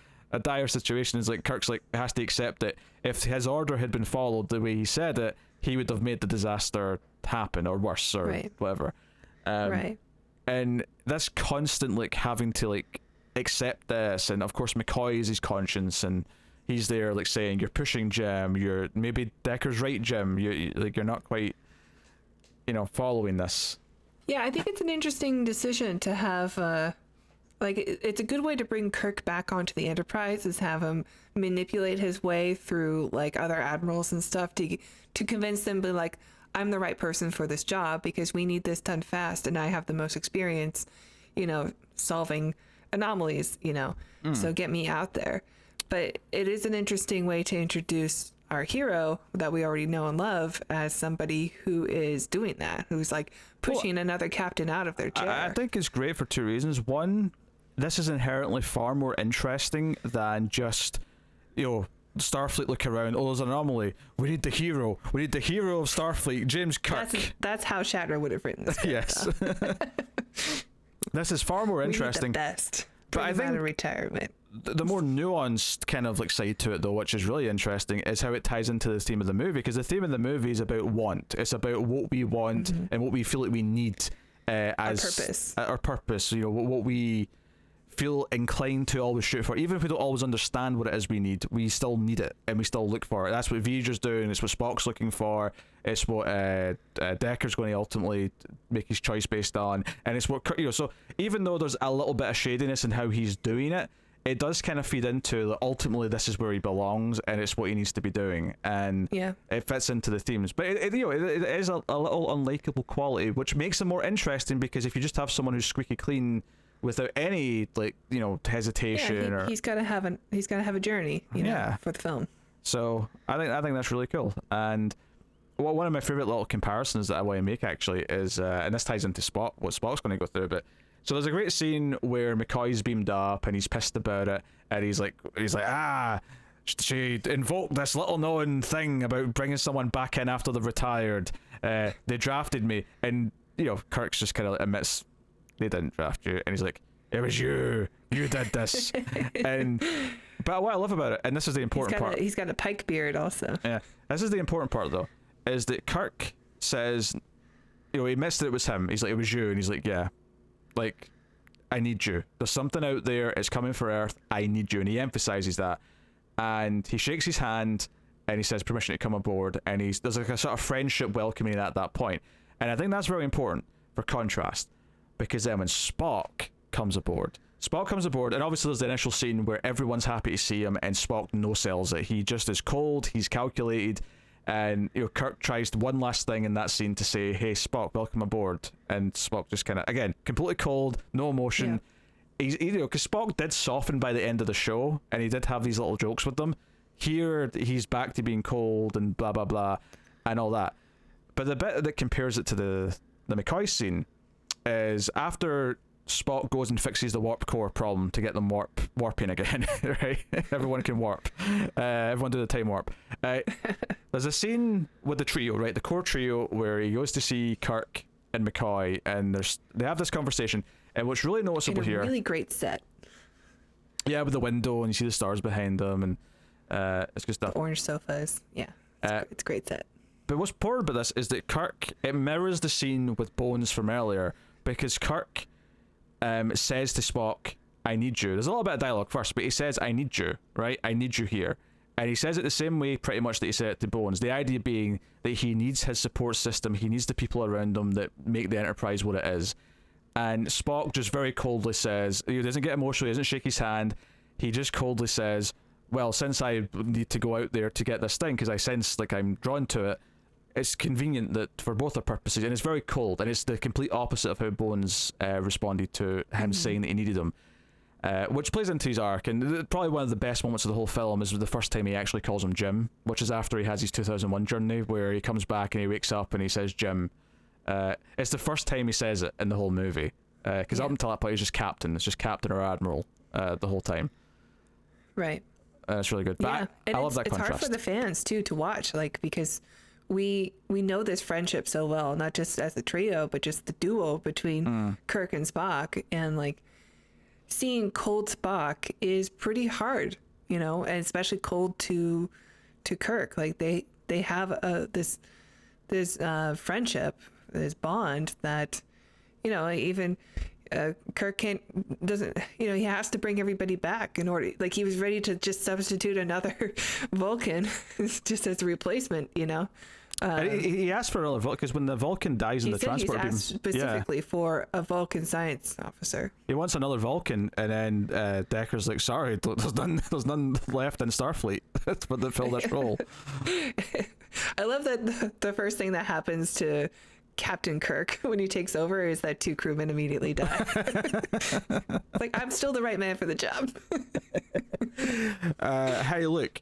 dire situation. It's like Kirk's like has to accept that if his order had been followed the way he said it, he would have made the disaster happen or worse or whatever. Right. And this constant like having to like accept this, and of course McCoy is his conscience, and he's there like saying, you're pushing Jim, you're maybe Decker's right, Jim, you're not quite following this. Yeah, I think it's an interesting decision to have it's a good way to bring Kirk back onto the Enterprise, is have him manipulate his way through like other admirals and stuff to convince them to like, I'm the right person for this job because we need this done fast and I have the most experience, solving anomalies, so get me out there. But it is an interesting way to introduce our hero that we already know and love as somebody who is doing that, who's like pushing another captain out of their chair. I think it's great for two reasons. One, this is inherently far more interesting than just, Starfleet look around, there's an anomaly, we need the hero of Starfleet, James Kirk. That's how Shatner would have written this. Yes. This is far more interesting. We need the best. But I think out of retirement. The more nuanced kind of like side to it though, which is really interesting, is how it ties into the theme of the movie, because the theme of the movie is about want. It's about what we want and what we feel like we need as our purpose. What we feel inclined to always shoot for, even if we don't always understand what it is we still need it and we still look for it. That's what V'ger's doing, it's what Spock's looking for, it's what Decker's going to ultimately make his choice based on, and it's what so even though there's a little bit of shadiness in how he's doing it, it does kind of feed into that ultimately this is where he belongs and it's what he needs to be doing, and it fits into the themes. But it is a little unlikable quality, which makes it more interesting, because if you just have someone who's squeaky clean without any hesitation, he's got to have a journey, for the film. So I think that's really cool. And one of my favorite little comparisons that I want to make actually is, and this ties into Spock, what Spock's going to go through, but so there's a great scene where McCoy's beamed up and he's pissed about it, and he's like she invoked this little known thing about bringing someone back in after they've retired. They drafted me, and Kirk's just kind of admits, they didn't draft you, and he's like, it was you did this. But what I love about it, and this is the important part, he's got a Pike beard also. This is the important part though, is that Kirk says, he admits that it was him. He's like, it was you, and he's like, yeah, like, I need you, there's something out there, it's coming for Earth, I need you. And he emphasizes that, and he shakes his hand and he says permission to come aboard, and there's like a sort of friendship welcoming at that point. And I think that's very important for contrast, because then when Spock comes aboard, and obviously there's the initial scene where everyone's happy to see him, and Spock no-sells it. He just is cold, he's calculated, and Kirk tries one last thing in that scene to say, hey Spock, welcome aboard, and Spock just kind of, again, completely cold, no emotion. He's, because Spock did soften by the end of the show, and he did have these little jokes with them. Here, he's back to being cold and blah blah blah, and all that. But the bit that compares it to the McCoy scene is after Spock goes and fixes the warp core problem to get them warping again, right? Everyone can warp. Everyone do the time warp. There's a scene with the trio, right? The core trio, where he goes to see Kirk and McCoy, and they have this conversation. And what's really noticeable here, really great set. Yeah, with the window, and you see the stars behind them, and it's good stuff. The orange sofas, it's a great set. But what's important about this is that Kirk, it mirrors the scene with Bones from earlier, because Kirk says to Spock, I need you. There's a little bit of dialogue first, but he says, I need you, right? I need you here. And he says it the same way pretty much that he said it to Bones. The idea being that he needs his support system, he needs the people around him that make the Enterprise what it is. And Spock just very coldly says, he doesn't get emotional, he doesn't shake his hand, he just coldly says, well, since I need to go out there to get this thing, because I sense like I'm drawn to it, it's convenient that for both their purposes, and it's very cold, and it's the complete opposite of how Bones responded to him saying that he needed him. Which plays into his arc, and probably one of the best moments of the whole film is the first time he actually calls him Jim, which is after he has his 2001 journey, where he comes back and he wakes up and he says Jim. It's the first time he says it in the whole movie, because up until that point he's just captain. It's just captain or admiral the whole time. Right. It's really good. But I love that contrast. It's hard for the fans too to watch, like, because we know this friendship so well, not just as a trio, but just the duo between Kirk and Spock, and like, seeing cold Spock is pretty hard, and especially cold to Kirk. Like they have this friendship, this bond that, even Kirk doesn't, he has to bring everybody back in order. Like, he was ready to just substitute another Vulcan just as a replacement, he asked for another Vulcan because when the Vulcan dies in the transport beam, specifically for a Vulcan science officer. He wants another Vulcan, and then Decker's like, "Sorry, there's none left in Starfleet that fill this role." I love that the first thing that happens to Captain Kirk when he takes over is that 2 crewmen immediately die. Like, I'm still the right man for the job. Hey, look.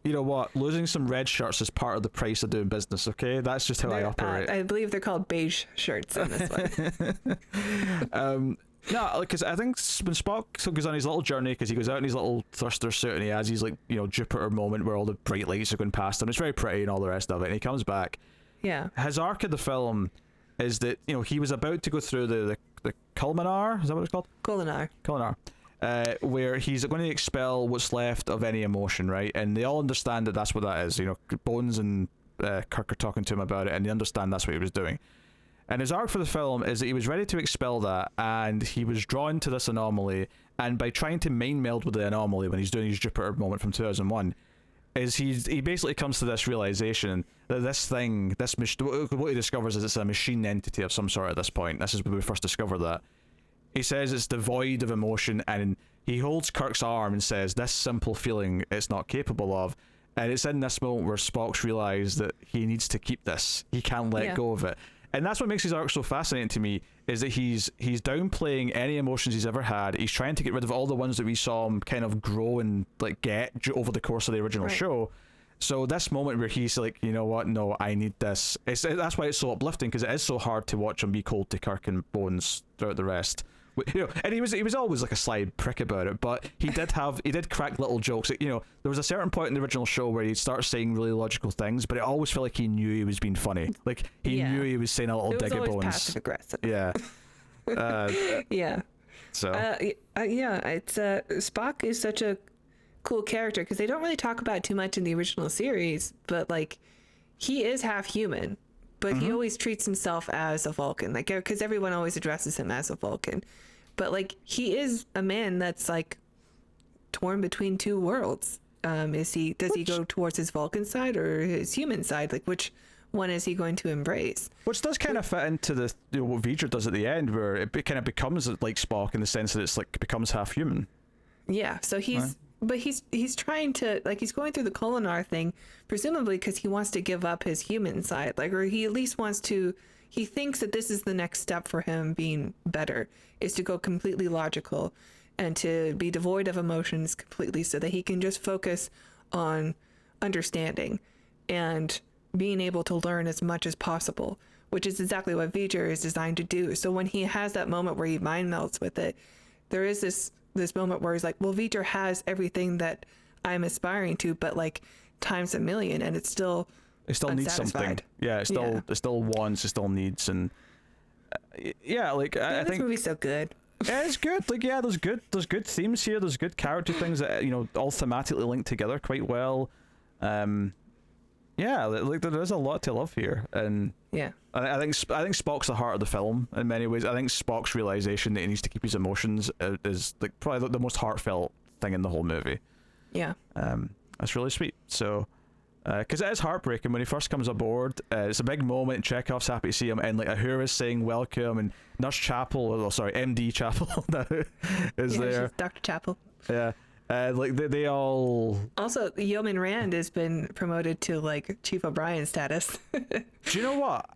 You know what? Losing some red shirts is part of the price of doing business, okay? That's just how I operate. I believe they're called beige shirts in this one. No, because I think when Spock goes on his little journey, because he goes out in his little thruster suit and he has his, like, Jupiter moment where all the bright lights are going past him. It's very pretty and all the rest of it. And he comes back. Yeah. His arc of the film is that, he was about to go through the Culminar. Is that what it's called? Culminar. Where he's going to expel what's left of any emotion, right? And they all understand that that's what that is. Bones and Kirk are talking to him about it, and they understand that's what he was doing. And his arc for the film is that he was ready to expel that, and he was drawn to this anomaly, and by trying to mind meld with the anomaly when he's doing his Jupiter moment from 2001, he basically comes to this realization that what he discovers is it's a machine entity of some sort at this point. This is when we first discover that. He says it's devoid of emotion, and he holds Kirk's arm and says, "This simple feeling it's not capable of." And it's in this moment where Spock's realised that he needs to keep this. He can't let go of it. And that's what makes his arc so fascinating to me, is that he's downplaying any emotions he's ever had. He's trying to get rid of all the ones that we saw him kind of grow and like get over the course of the original show. So this moment where he's like, you know what, no, I need this. That's why it's so uplifting, because it is so hard to watch him be cold to Kirk and Bones throughout the rest. And he was always like a sly prick about it, but he did crack little jokes. There was a certain point in the original show where he'd start saying really logical things, but it always felt like he knew he was being funny. Like he knew he was saying a little dig at Bones. Passive aggressive. Yeah. Yeah. So. It's Spock is such a cool character because they don't really talk about it too much in the original series, but like he is half human. But he always treats himself as a Vulcan, like, because everyone always addresses him as a Vulcan. But like, he is a man that's like torn between 2 worlds. Does he go towards his Vulcan side or his human side? Like, which one is he going to embrace? Which does kind of fit into the what V'ger does at the end, where it kind of becomes like Spock in the sense that it's like becomes half human. Yeah. So but he's trying to, like, he's going through the Culminar thing, presumably because he wants to give up his human side, like, or he at least wants to, he thinks that this is the next step for him being better, is to go completely logical and to be devoid of emotions completely so that he can just focus on understanding and being able to learn as much as possible, which is exactly what V'ger is designed to do. So when he has that moment where he mind melts with it, there is this moment where he's like, well, V'ger has everything that I'm aspiring to, but like times a million, and it still needs something. Yeah, it still wants, it still needs, and like I think this movie's so good. Yeah, it's good. Like, yeah, there's good themes here. There's good character things that all thematically link together quite well. Yeah, like there is a lot to love here, and yeah, I think Spock's the heart of the film in many ways. I think Spock's realization that he needs to keep his emotions is like probably the most heartfelt thing in the whole movie. Yeah, that's really sweet. So, because it is heartbreaking when he first comes aboard. It's a big moment. Chekhov's happy to see him, and like Uhura's saying welcome, and Nurse Chapel, MD Chapel, is there. Dr. Chapel. Yeah. Like they all. Also, Yeoman Rand has been promoted to like Chief O'Brien status. Do you know what?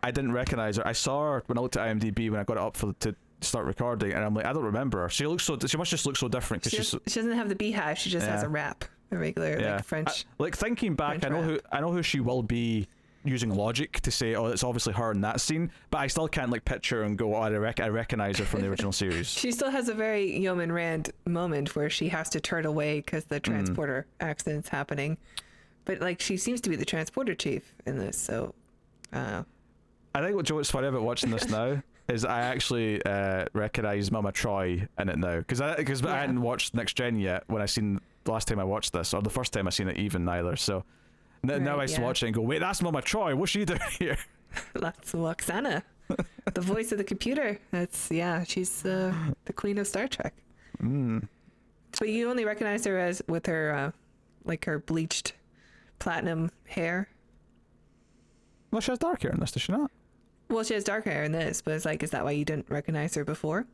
I didn't recognize her. I saw her when I looked at IMDb when I got it up to start recording, and I'm like, I don't remember her. She must just look so different because she doesn't have the beehive. She just has a rap, a regular like French. Like thinking back, French I know who she will be using logic to say, oh, it's obviously her in that scene, but I still can't like picture and go, oh, I recognize her from the original series. She still has a very Yeoman Rand moment where she has to turn away because the transporter accident's happening, but like she seems to be the transporter chief in this. So, I think what's funny about watching this now is I actually recognize Mama Troy in it now because I hadn't watched Next Gen yet when I seen the last time I watched this, or the first time I seen it even neither. So. Now I watch it and go, wait, that's Mama Troy. What's she doing here? That's Loxana, the voice of the computer. She's the queen of Star Trek. But you only recognize her as with her, like her bleached platinum hair. Well, she has dark hair in this, does she not? Well, she has dark hair in this, but it's like, is that why you didn't recognize her before?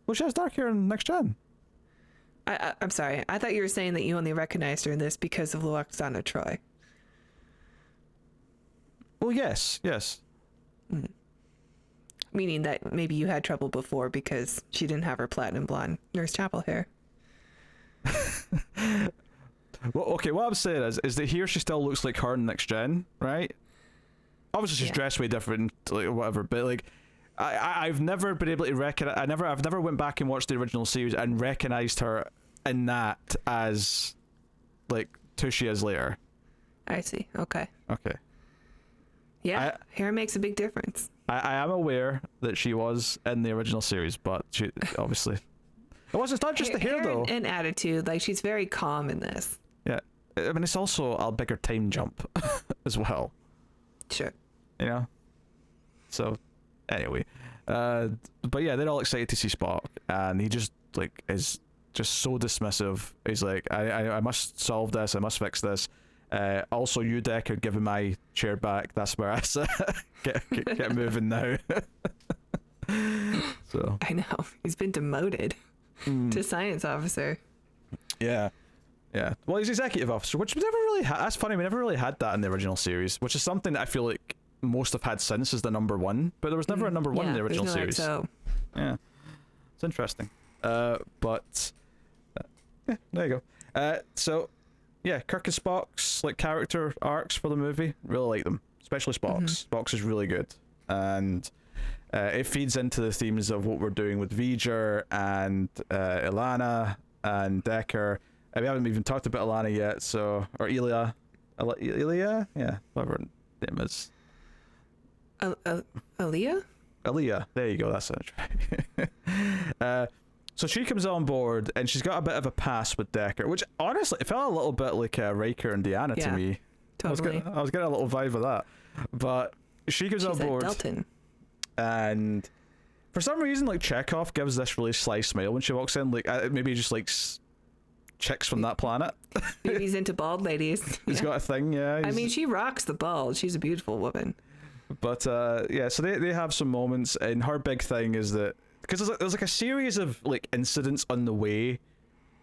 Well, she has dark hair in Next Gen. I'm sorry. I thought you were saying that you only recognized her in this because of Loxana Troy. Well, yes. Meaning that maybe you had trouble before because she didn't have her platinum blonde Nurse Chapel hair. Well, okay, what I'm saying is that here she still looks like her in Next Gen, right? Obviously she's dressed way different, like whatever, but like I've never been able to recognize. I've never went back and watched the original series and recognized her in that as like who she is later. I see. Okay. Yeah, hair makes a big difference. I am aware that she was in the original series, but she obviously it's not just the hair though. And attitude, like she's very calm in this. Yeah, I mean it's also a bigger time jump as well. Sure. You know. So. Anyway, but yeah, they're all excited to see Spock, and he just like is just so dismissive. He's like, I must solve this, I must fix this. Also, you, Deckard, giving my chair back. That's where I say, get moving now. So I know he's been demoted to science officer. Yeah. Well, he's executive officer, which we never really had. That's funny. We never really had that in the original series, which is something that I feel like most have had since is the number one, but there was never a number one in the original series. Yeah, it's interesting. But yeah, there you go. So yeah, Kirk and Spock's like character arcs for the movie, really like them, especially Spock's. Spock's is really good, and it feeds into the themes of what we're doing with V'ger and Ilana and Decker. We haven't even talked about Ilana yet, so or Elia, yeah, whatever her name is. Aaliyah, there you go, that's it. So she comes on board and she's got a bit of a pass with Decker, which honestly it felt a little bit like Riker and Deanna to me. Totally. I was getting a little vibe of that, but she comes on board Delton. And for some reason like Chekhov gives this really sly smile when she walks in, like maybe he just likes chicks from that planet. Maybe he's into bald ladies. He's got a thing. I mean, she rocks the bald. She's a beautiful woman. But yeah, so they have some moments, and her big thing is that because there's like a series of like incidents on the way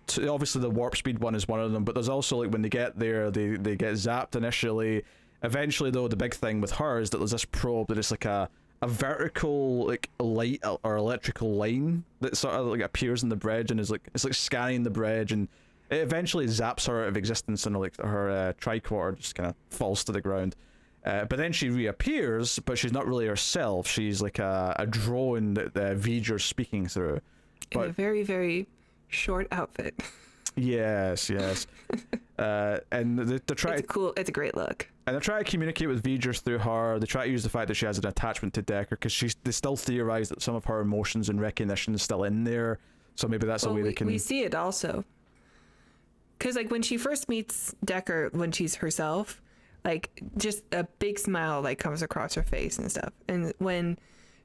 to, obviously the warp speed one is one of them, but there's also like when they get there they get zapped initially. Eventually though, the big thing with her is that there's this probe that is like a vertical like light or electrical line that sort of like appears in the bridge and is like it's like scanning the bridge, and it eventually zaps her out of existence, and like her tricorder just kind of falls to the ground. But then she reappears, but she's not really herself. She's like a drone that V'ger's speaking through. But, in a very, very short outfit. Yes. And they try. It's a great look. And they try to communicate with V'ger through her. They try to use the fact that she has an attachment to Decker because they still theorize that some of her emotions and recognition is still in there. So maybe that's a way they can. We see it also. Because like when she first meets Decker, when she's herself, like just a big smile like comes across her face and stuff. And when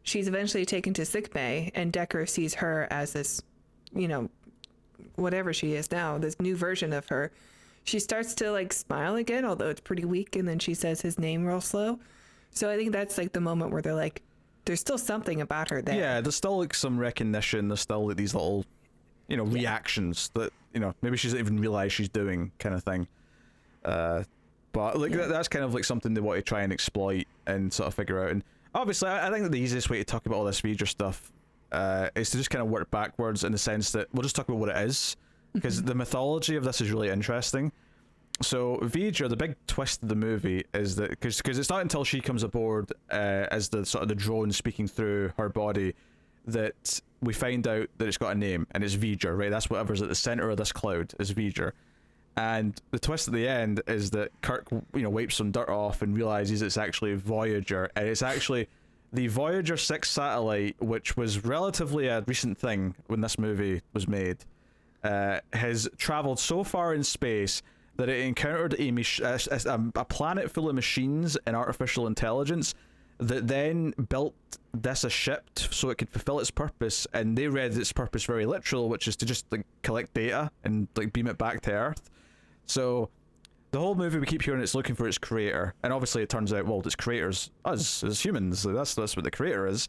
she's eventually taken to sickbay and Decker sees her as this, whatever she is now, this new version of her, she starts to like smile again, although it's pretty weak, and then she says his name real slow. So I think that's like the moment where they're like, there's still something about her there. Yeah, there's still like some recognition. There's still like these little reactions that maybe she doesn't even realize she's doing, kind of thing. But like that's kind of like something they want to try and exploit and sort of figure out. And obviously, I think that the easiest way to talk about all this V'ger stuff is to just kind of work backwards in the sense that we'll just talk about what it is, because the mythology of this is really interesting. So V'ger, the big twist of the movie is that because it's not until she comes aboard as the sort of the drone speaking through her body that we find out that it's got a name, and it's V'ger, right? That's whatever's at the center of this cloud is V'ger. And the twist at the end is that Kirk, wipes some dirt off and realizes it's actually Voyager, and it's actually the Voyager 6 satellite, which was relatively a recent thing when this movie was made, has traveled so far in space that it encountered a planet full of machines and artificial intelligence that then built this a ship so it could fulfill its purpose, and they read its purpose very literal, which is to just like collect data and like beam it back to Earth. So the whole movie we keep hearing it's looking for its creator, and obviously it turns out, well, its creator's us as humans. So that's what the creator is,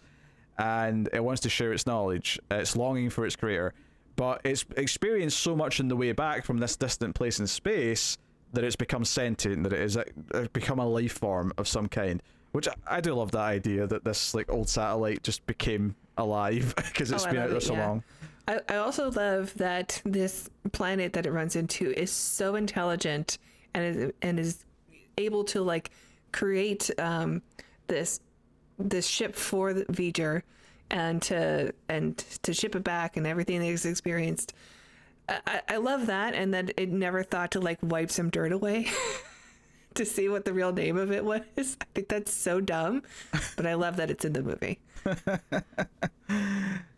and it wants to share its knowledge. It's longing for its creator, but it's experienced so much in the way back from this distant place in space that it's become sentient, that it's become a life form of some kind. Which I do love that idea that this like old satellite just became alive because it's been out there so long. I also love that this planet that it runs into is so intelligent and is able to like create this ship for the V'ger and to ship it back and everything that it's experienced. I love that, and that it never thought to like wipe some dirt away to see what the real name of it was. I think that's so dumb, but I love that it's in the movie.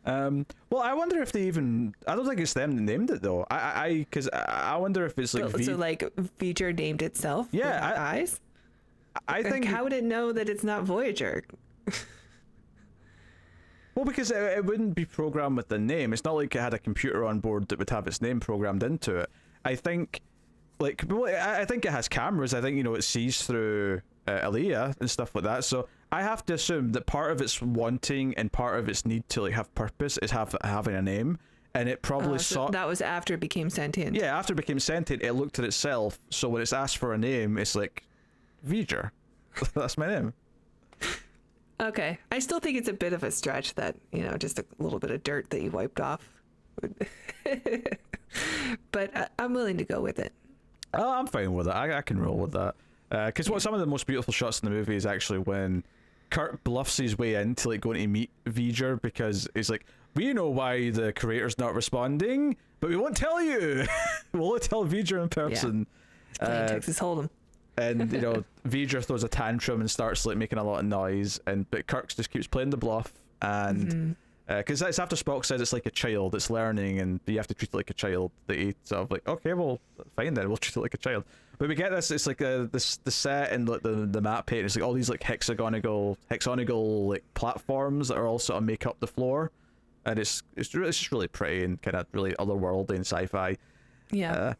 Well, I wonder if they even, I don't think it's them that named it though. Because I wonder if it's like so like V'ger named itself. Yeah, eyes. I think how would it know that it's not Voyager? Well, because it wouldn't be programmed with the name. It's not like it had a computer on board that would have its name programmed into it. I think, I think it has cameras. I think, it sees through Aliyah and stuff like that. So I have to assume that part of its wanting and part of its need to like have purpose is having a name. And it probably saw... That was after it became sentient. Yeah, after it became sentient, it looked at itself. So when it's asked for a name, it's like, V'ger. That's my name. Okay. I still think it's a bit of a stretch that, just a little bit of dirt that you wiped off. But I'm willing to go with it. Oh, I'm fine with it. I can roll with that. Because some of the most beautiful shots in the movie is actually when Kirk bluffs his way into like going to meet V'ger, because he's like, we know why the creator's not responding, but we won't tell you. We'll only tell V'ger in person. Yeah. Playing Texas Hold'em. And V'ger throws a tantrum and starts like making a lot of noise, but Kirk just keeps playing the bluff, and because it's after Spock says it's like a child, it's learning, and you have to treat it like a child. They sort of like, okay, well, fine then, we'll treat it like a child. But we get this, it's like the set and like the map paint. It's like all these like hexagonal like platforms that are all sort of make up the floor, and it's just really pretty and kind of really otherworldly and sci-fi. Yeah.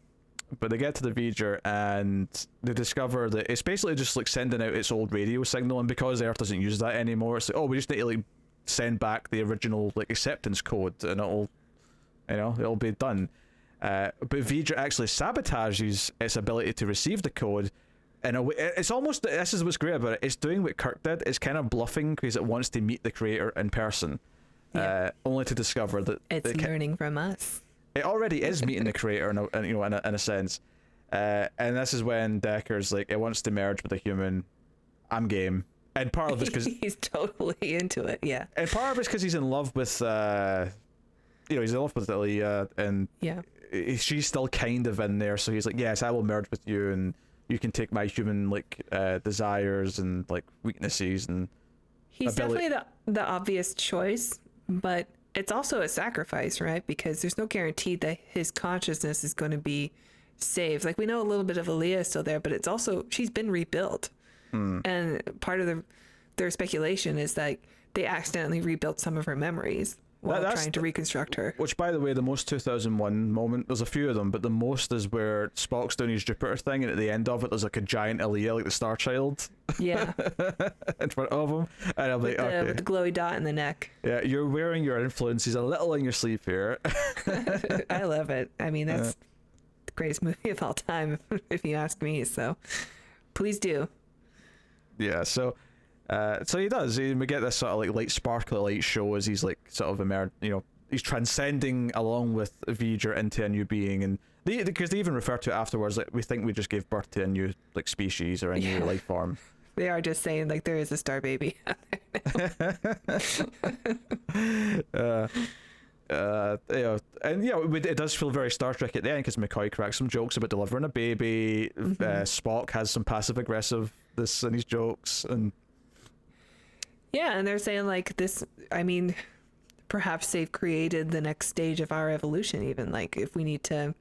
But they get to the V'ger and they discover that it's basically just like sending out its old radio signal, and because Earth doesn't use that anymore, it's like, oh, we just need to like send back the original like acceptance code and it'll be done. But V'ger actually sabotages its ability to receive the code in a way. It's almost, this is what's great about it, it's doing what Kirk did. It's kind of bluffing because it wants to meet the creator in person, only to discover that it's learning from us. It already is meeting the creator in a sense, and this is when Decker's like, it wants to merge with a human. I'm game, and part of it's because he's totally into it. Yeah, and part of it's because he's in love with, he's in love with Aliyah, and she's still kind of in there. So he's like, yes, I will merge with you, and you can take my human like desires and like weaknesses and. He's definitely the obvious choice, but. It's also a sacrifice, right? Because there's no guarantee that his consciousness is going to be saved. Like, we know a little bit of Aliyah is still there, but it's also, she's been rebuilt. And part of their speculation is that they accidentally rebuilt some of her memories. while trying to reconstruct her. Which, by the way, the most 2001 moment, there's a few of them, but the most is where Spock's doing his Jupiter thing, and at the end of it, there's like a giant Aaliyah, like the Star Child. Yeah. In front of him. And I'm like, okay. With the glowy dot in the neck. Yeah, you're wearing your influences a little in your sleeve here. I love it. I mean, that's the greatest movie of all time, if you ask me. So please do. Yeah, so he does. We get this sort of like light, sparkly light show as he's like sort of he's transcending along with V'ger into a new being, and because they even refer to it afterwards, like we think we just gave birth to a new like species or a new life form. They are just saying like there is a star baby out there now. And it does feel very Star Trek at the end because McCoy cracks some jokes about delivering a baby. Spock has some passive aggressiveness in his jokes, and and they're saying like this. I mean, perhaps they've created the next stage of our evolution. Even like if we need to,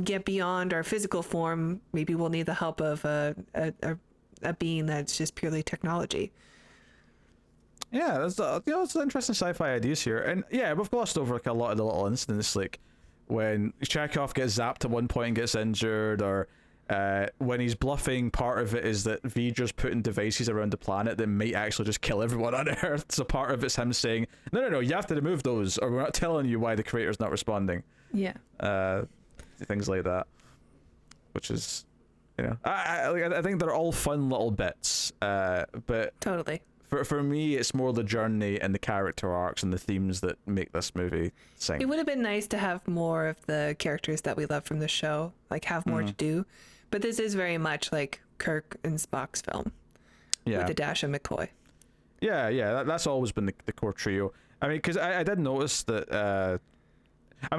get beyond our physical form, maybe we'll need the help of a being that's just purely technology. Yeah, there's some interesting sci-fi ideas here, and we've glossed over like a lot of the little incidents, like when Chekhov gets zapped at one point and gets injured, or when he's bluffing. Part of it is that V'ger's putting devices around the planet that might actually just kill everyone on Earth. So part of it's him saying, "No, you have to remove those, or we're not telling you why the creator's not responding." Yeah. Things like that, which is, I think they're all fun little bits, but totally. For me, it's more the journey and the character arcs and the themes that make this movie sing. It would have been nice to have more of the characters that we love from the show, like have more to do. But this is very much like Kirk and Spock's film, with a dash of McCoy. Yeah, that's always been the core trio. I mean, because I did notice that.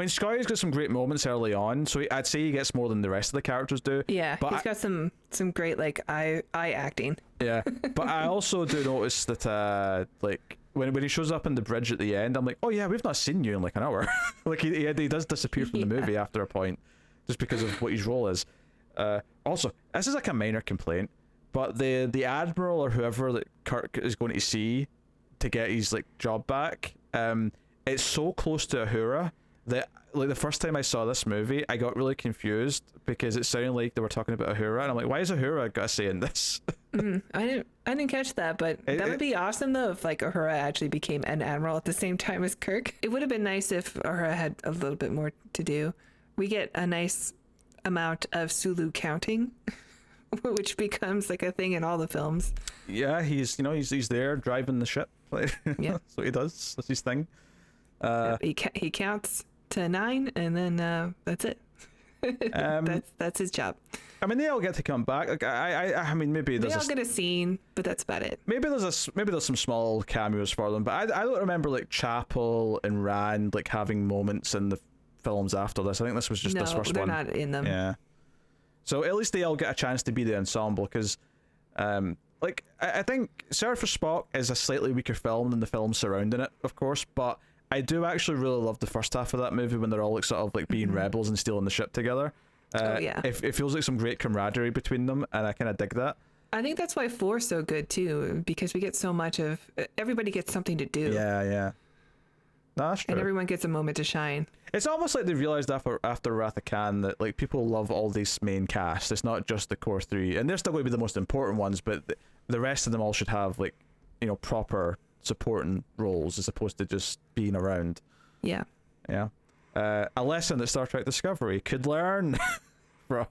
Scotty's got some great moments early on, so I'd say he gets more than the rest of the characters do. Yeah, but he's got some great like eye acting. Yeah, but I also do notice that like when he shows up in the bridge at the end, I'm like, oh yeah, we've not seen you in like an hour. Like he does disappear from the movie after a point, just because of what his role is. Also, this is like a minor complaint, but the admiral or whoever that Kirk is going to see to get his like job back, it's so close to Uhura that like the first time I saw this movie, I got really confused because it sounded like they were talking about Uhura, and I'm like, why is Uhura got a say in this? I didn't catch that, but that would be awesome though if like Uhura actually became an admiral at the same time as Kirk. It would have been nice if Uhura had a little bit more to do. We get a nice amount of Sulu counting, which becomes like a thing in all the films. Yeah, he's there driving the ship. Yeah, that's what he does. That's his thing. He counts to 9, and then that's it. That's his job. I mean, they all get to come back. Like, I mean, maybe they all get a scene, but that's about it. Maybe there's some small cameos for them, but I don't remember like Chapel and Rand like having moments in the films after this. I think this was just this first one. No, they're not in them. Yeah. So at least they all get a chance to be the ensemble, because, like I think Search for Spock is a slightly weaker film than the film surrounding it, of course, but I do actually really love the first half of that movie when they're all like sort of like being rebels and stealing the ship together. It feels like some great camaraderie between them, and I kind of dig that. I think that's why 4 is so good too, because we get so much of everybody gets something to do. Yeah. No, that's true. And everyone gets a moment to shine. It's almost like they realized after Wrath of Khan that like people love all these main cast. It's not just the core 3, and they're still going to be the most important ones, but the rest of them all should have like proper supporting roles as opposed to just being around. Yeah. A lesson that Star Trek Discovery could learn from.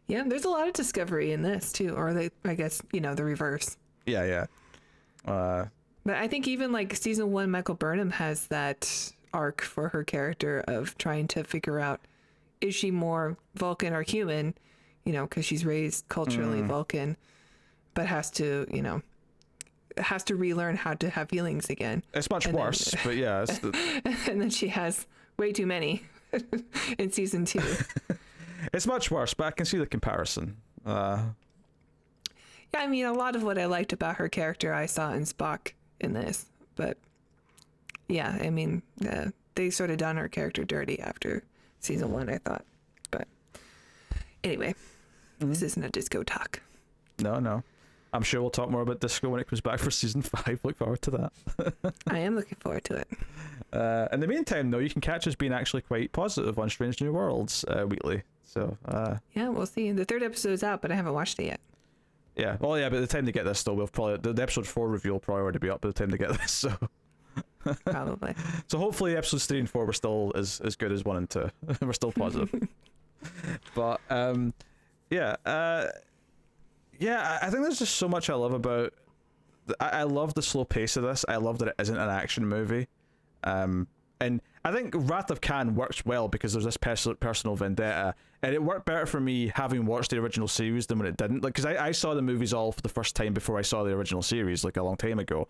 Yeah, there's a lot of discovery in this too, or I guess the reverse. Yeah. But I think even like season 1, Michael Burnham has that arc for her character of trying to figure out, is she more Vulcan or human? Because she's raised culturally Vulcan, but has to relearn how to have feelings again. It's much worse, but yeah. And then she has way too many in season 2. It's much worse, but I can see the comparison. Yeah, I mean, a lot of what I liked about her character I saw in Spock in this, but yeah, I mean, they sort of done her character dirty after season 1, I thought. But anyway, this isn't a disco talk. No. I'm sure we'll talk more about Disco when it comes back for season 5. Look forward to that. I am looking forward to it. In the meantime, though, you can catch us being actually quite positive on Strange New Worlds weekly. So yeah, we'll see. The 3rd episode's out, but I haven't watched it yet. Yeah, well, yeah, but by the time they get this, though, we'll probably the episode 4 review will probably already be up by the time they get this. So Probably. so hopefully episodes 3 and 4 were still as good as 1 and 2. We're still positive. But yeah, I think there's just so much I love about. I love the slow pace of this. I love that it isn't an action movie, and I think Wrath of Khan works well because there's this personal vendetta, and it worked better for me having watched the original series than when it didn't. Like, because I saw the movies all for the first time before I saw the original series, like a long time ago.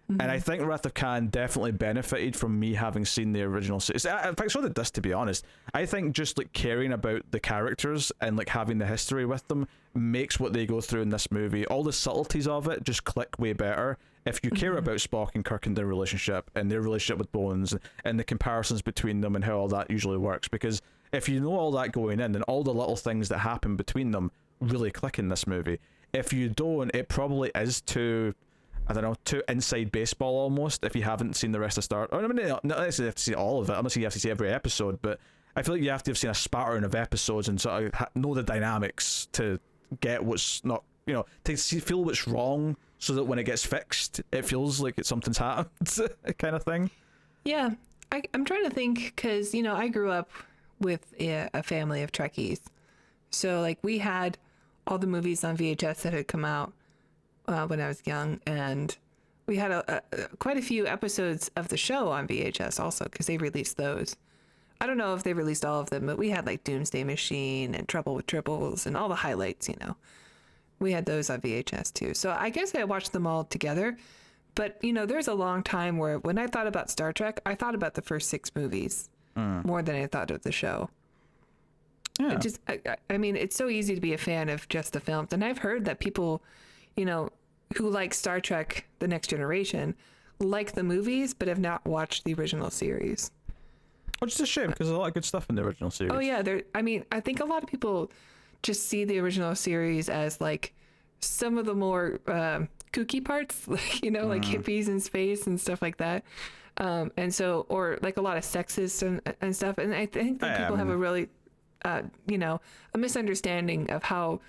And I think Wrath of Khan definitely benefited from me having seen the original series. In fact, so did this, to be honest. I think just like caring about the characters and like having the history with them makes what they go through in this movie, all the subtleties of it, just click way better. If you care about Spock and Kirk and their relationship and their relationship with Bones and the comparisons between them and how all that usually works, because if you know all that going in, then all the little things that happen between them really click in this movie. If you don't, it probably is too, I don't know, too inside baseball almost if you haven't seen the rest of Star. Or I mean, not necessarily have to see all of it. I'm not saying you have to see every episode, but I feel like you have to have seen a spattering of episodes and sort of know the dynamics to get what's not, you know, to feel what's wrong, so that when it gets fixed, it feels like something's happened, kind of thing. Yeah, I'm trying to think because, you know, I grew up with a family of Trekkies. So, like, we had all the movies on VHS that had come out when I was young, and we had quite a few episodes of the show on VHS also because they released those. I don't know if they released all of them, but we had, like, Doomsday Machine and Trouble with Tribbles and all the highlights, you know. We had those on VHS too. So I guess I watched them all together. But, you know, there's a long time where when I thought about Star Trek, I thought about the first 6 movies more than I thought of the show. Yeah. I mean, it's so easy to be a fan of just the films. And I've heard that people, you know, who like Star Trek The Next Generation like the movies, but have not watched the original series. Which is a shame because there's a lot of good stuff in the original series. Oh, yeah. I mean, I think a lot of people just see the original series as like some of the more kooky parts, like, you know, like hippies in space and stuff like that. And so, or like a lot of sexist and stuff. And I think that people have a really, you know, a misunderstanding of how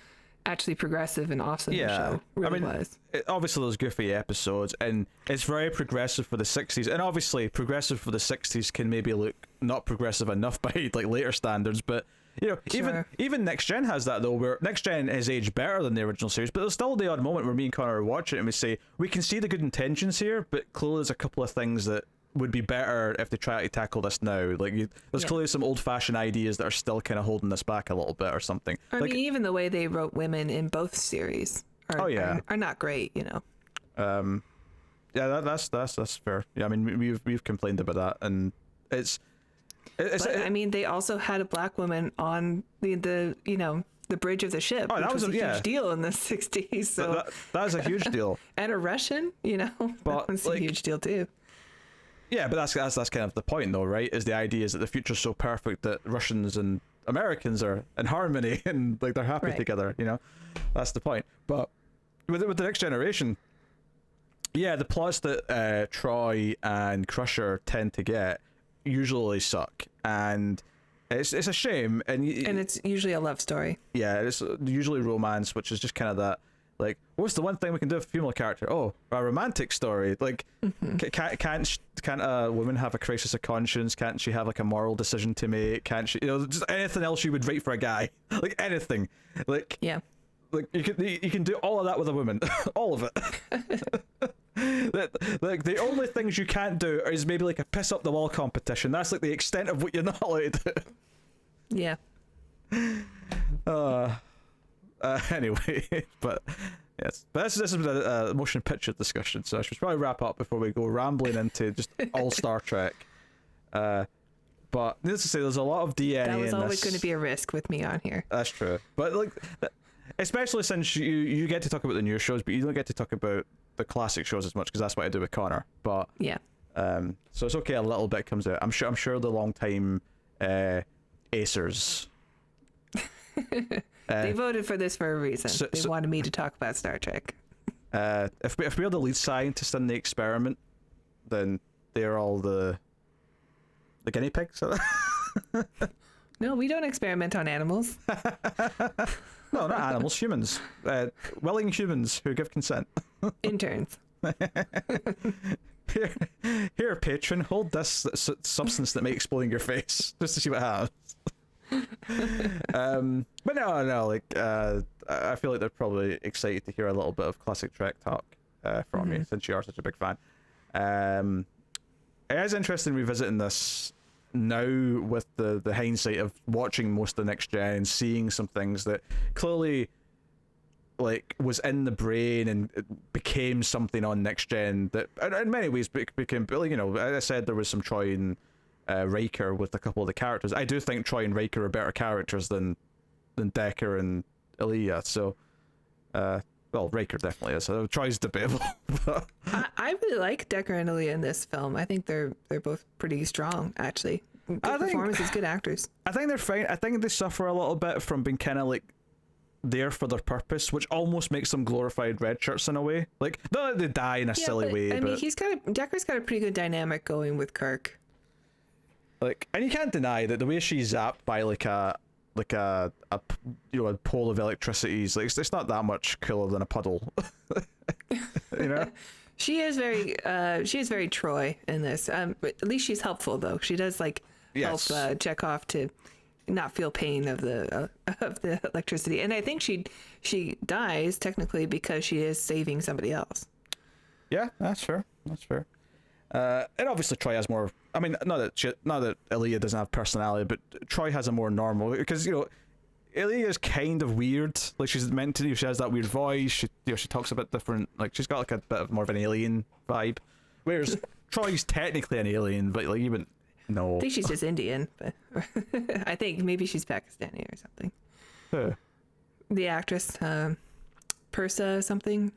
actually progressive and awesome the show really was. Obviously those goofy episodes, and it's very progressive for the 60s, and obviously progressive for the 60s can maybe look not progressive enough by like later standards, but you know, Sure. even Next Gen has that though, where Next Gen is aged better than the original series, but there's still the odd moment where me and Connor watch it and we say, we can see the good intentions here, but clearly there's a couple of things that would be better if they try to tackle this now. Like, there's clearly some old-fashioned ideas that are still kind of holding this back a little bit or something. I like, mean, even the way they wrote women in both series are not great, you know. Yeah, that's fair. Yeah, I mean, we've complained about that, and I mean, they also had a black woman on the you know, the bridge of the ship. Oh, that was a huge deal in the 60s. So that is a huge deal. And a Russian, you know, but that was a huge deal too. Yeah, but that's kind of the point, though, right? Is the idea is that the future's so perfect that Russians and Americans are in harmony and like they're happy together. You know, that's the point. But with the Next Generation, yeah, the plots that Troy and Crusher tend to get usually suck, and it's a shame. And it's usually a love story. Yeah, it's usually romance, which is just kind of that. Like, what's the one thing we can do with a female character? Oh, a romantic story. Like, can't a woman have a crisis of conscience? Can't she have like a moral decision to make? Can't she, you know, just anything else you would write for a guy? Like anything. Like, yeah. Like you can do all of that with a woman, all of it. Like the only things you can't do is maybe like a piss up the wall competition. That's like the extent of what you're not allowed to do. Yeah. Anyway, but yes, but this has been a motion picture discussion, so I should probably wrap up before we go rambling into just all Star Trek. But needless to say, there's a lot of DNA. That was always going to be a risk with me on here. That's true, but like, especially since you get to talk about the new shows, but you don't get to talk about the classic shows as much because that's what I do with Connor. But yeah, so it's okay. A little bit comes out. I'm sure the long time acers. They voted for this for a reason. They wanted me to talk about Star Trek. If we're the lead scientist in the experiment, then they're all the guinea pigs. No, we don't experiment on animals. No, not animals, humans. Willing humans who give consent. Interns. Here, patron, hold this substance that may explode in your face, just to see what happens. But no, like I feel like they're probably excited to hear a little bit of classic Trek talk from you, since you are such a big fan. It is interesting revisiting this now with the hindsight of watching most of the Next Gen and seeing some things that clearly like was in the brain and it became something on Next Gen that in many ways became, you know, as I said, there was some Troy and Riker with a couple of the characters. I do think Troy and Riker are better characters than Decker and Elia, so well, Riker definitely is. Troy's debatable. But I really like Decker and Elia in this film. I think they're both pretty strong, actually. Good performances, good actors. I think they're fine. I think they suffer a little bit from being kind of like there for their purpose, which almost makes them glorified red shirts in a way. Like, not that they die in a silly way, I but mean, Decker's got a pretty good dynamic going with Kirk. like, and you can't deny that the way she's zapped by like a you know, a pole of electricity is like, it's not that much cooler than a puddle. You know. She is very Troy in this. But at least she's helpful though. She does like help Chekhov to not feel pain of the electricity. And I think she dies technically because she is saving somebody else. Yeah, that's fair. And obviously Troy has more. I mean, not that Elia doesn't have personality, but Troy has a more normal, because, you know, Elia is kind of weird. Like, she's meant to. She has that weird voice. She talks a bit different. Like, she's got like a bit of more of an alien vibe. Whereas Troy's technically an alien, but like, even no. I think she's just Indian, but I think maybe she's Pakistani or something. Who? The actress, Persa something.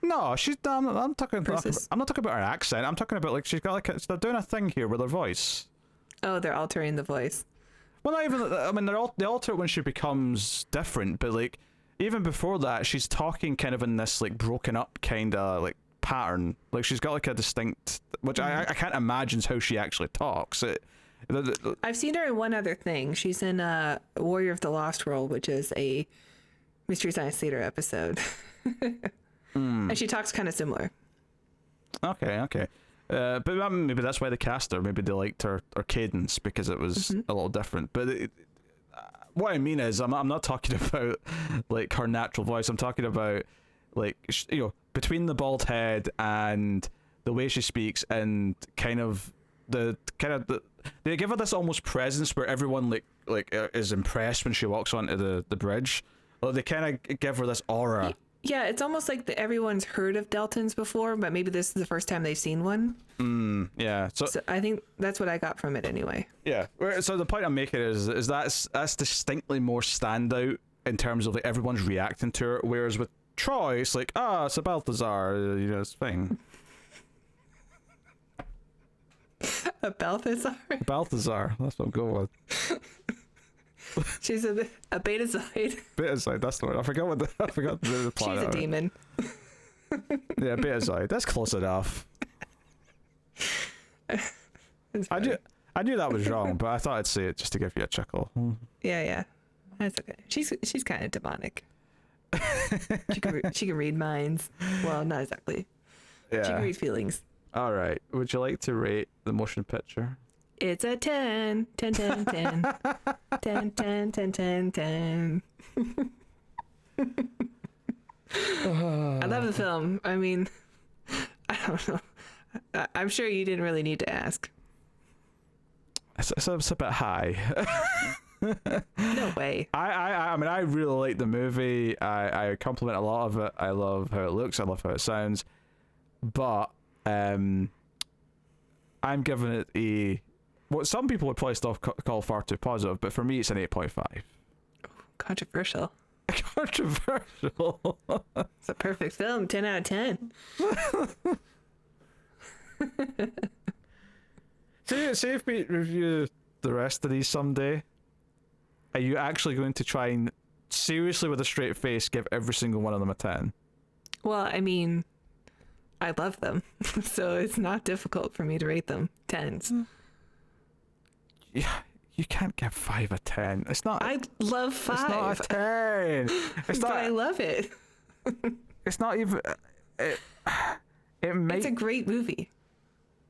No, she's. I'm not talking about her accent. I'm talking about like she's got like they're doing a thing here with her voice. Oh, they're altering the voice. Well, not even. I mean, they alter it when she becomes different, but like even before that, she's talking kind of in this like broken up kind of like pattern. Like she's got like a distinct, which I can't imagine how she actually talks. I've seen her in one other thing. She's in Warrior of the Lost World, which is a Mystery Science Theater episode. And she talks kind of similar. Okay. But maybe that's why they cast her. Maybe they liked her cadence because it was a little different. But what I mean is, I'm not talking about like her natural voice. I'm talking about like, you know, between the bald head and the way she speaks and they give her this almost presence where everyone like is impressed when she walks onto the bridge. Or they kind of give her this aura. Yeah, it's almost like everyone's heard of Deltans before, but maybe this is the first time they've seen one. Yeah. So I think that's what I got from it anyway. Yeah. So the point I'm making is that's distinctly more standout in terms of like everyone's reacting to it, whereas with Troy, it's like, it's a Balthazar, you know, it's fine. A Balthazar? Balthazar, that's what I'm going with. She's a Betazoid. Betazoid, that's the word. I forgot the plot. She's a demon. Yeah, Betazoid. That's close enough. I knew that was wrong, but I thought I'd say it just to give you a chuckle. Yeah. That's okay. She's kind of demonic. She can read minds. Well, not exactly. Yeah. She can read feelings. All right. Would you like to rate the motion picture? It's a 10. 10, 10, 10. 10, 10, 10, 10, 10. I love the film. I mean, I don't know. I'm sure you didn't really need to ask. It's a bit high. No way. I mean, I really like the movie. I compliment a lot of it. I love how it looks. I love how it sounds. But I'm giving it what some people would probably still call far too positive, but for me it's an 8.5. Controversial. Controversial. It's a perfect film. 10 out of 10. See if we review the rest of these someday, are you actually going to try and seriously with a straight face give every single one of them a 10? Well, I mean, I love them, so it's not difficult for me to rate them 10s. Yeah, you can't give 5 a 10. It's not. I love 5. It's not a 10. It's but not. I love it. It's not even. It may. It's a great movie.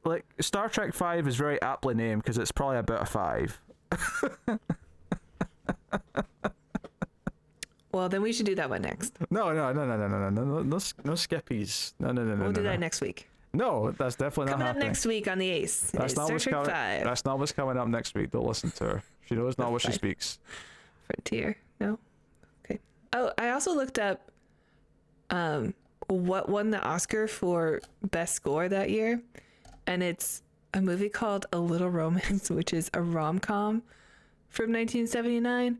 Like Star Trek 5 is very aptly named because it's probably about a 5. Well, then we should do that one next. No, skippies. No. We'll do that next week. No, that's definitely not Coming up happening. next week on the Ace. That's not Star what's Trek coming. 5. That's not what's coming up next week. Don't listen to her. She knows not what she fine. speaks. Frontier. No? Okay. Oh, I also looked up what won the Oscar for Best Score that year. And it's a movie called A Little Romance, which is a rom-com from 1979.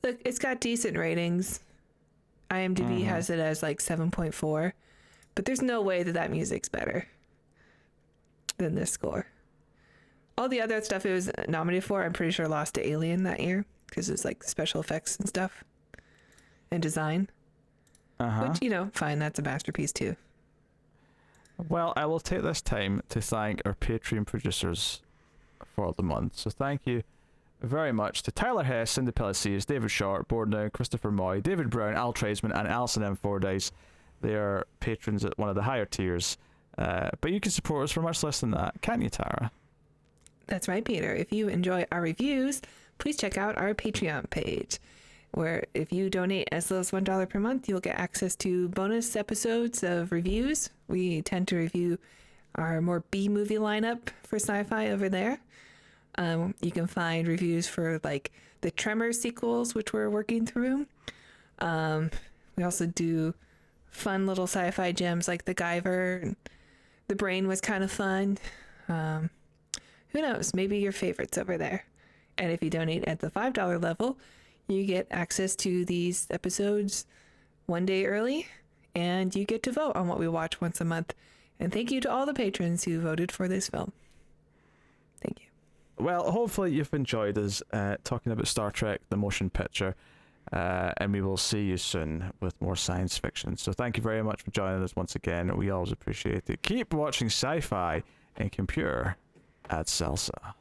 Look, it's got decent ratings. IMDb has it as like 7.4. But there's no way that music's better than this score. All the other stuff it was nominated for, I'm pretty sure lost to Alien that year because it's like special effects and stuff and design. Which, fine, that's a masterpiece too. Well, I will take this time to thank our Patreon producers for the month. So thank you very much to Tyler Hess, Cindy Pelletiers, David Short, Bordnow, Christopher Moy, David Brown, Al Tradesman, and Alison M. Fordyce. They are patrons at one of the higher tiers. But you can support us for much less than that, can't you, Tara? That's right, Peter. If you enjoy our reviews, please check out our Patreon page, where if you donate as little as $1 per month, you'll get access to bonus episodes of reviews. We tend to review our more B-movie lineup for sci-fi over there. You can find reviews for like the Tremors sequels, which we're working through. We also do fun little sci-fi gems like The Guyver. And The Brain was kind of fun. Who knows? Maybe your favorites over there. And if you donate at the $5 level, you get access to these episodes one day early, and you get to vote on what we watch once a month. And thank you to all the patrons who voted for this film. Thank you. Well, hopefully you've enjoyed us talking about Star Trek, the motion picture, and we will see you soon with more science fiction. So thank you very much for joining us once again. We always appreciate it. Keep watching sci-fi and computer at Salsa.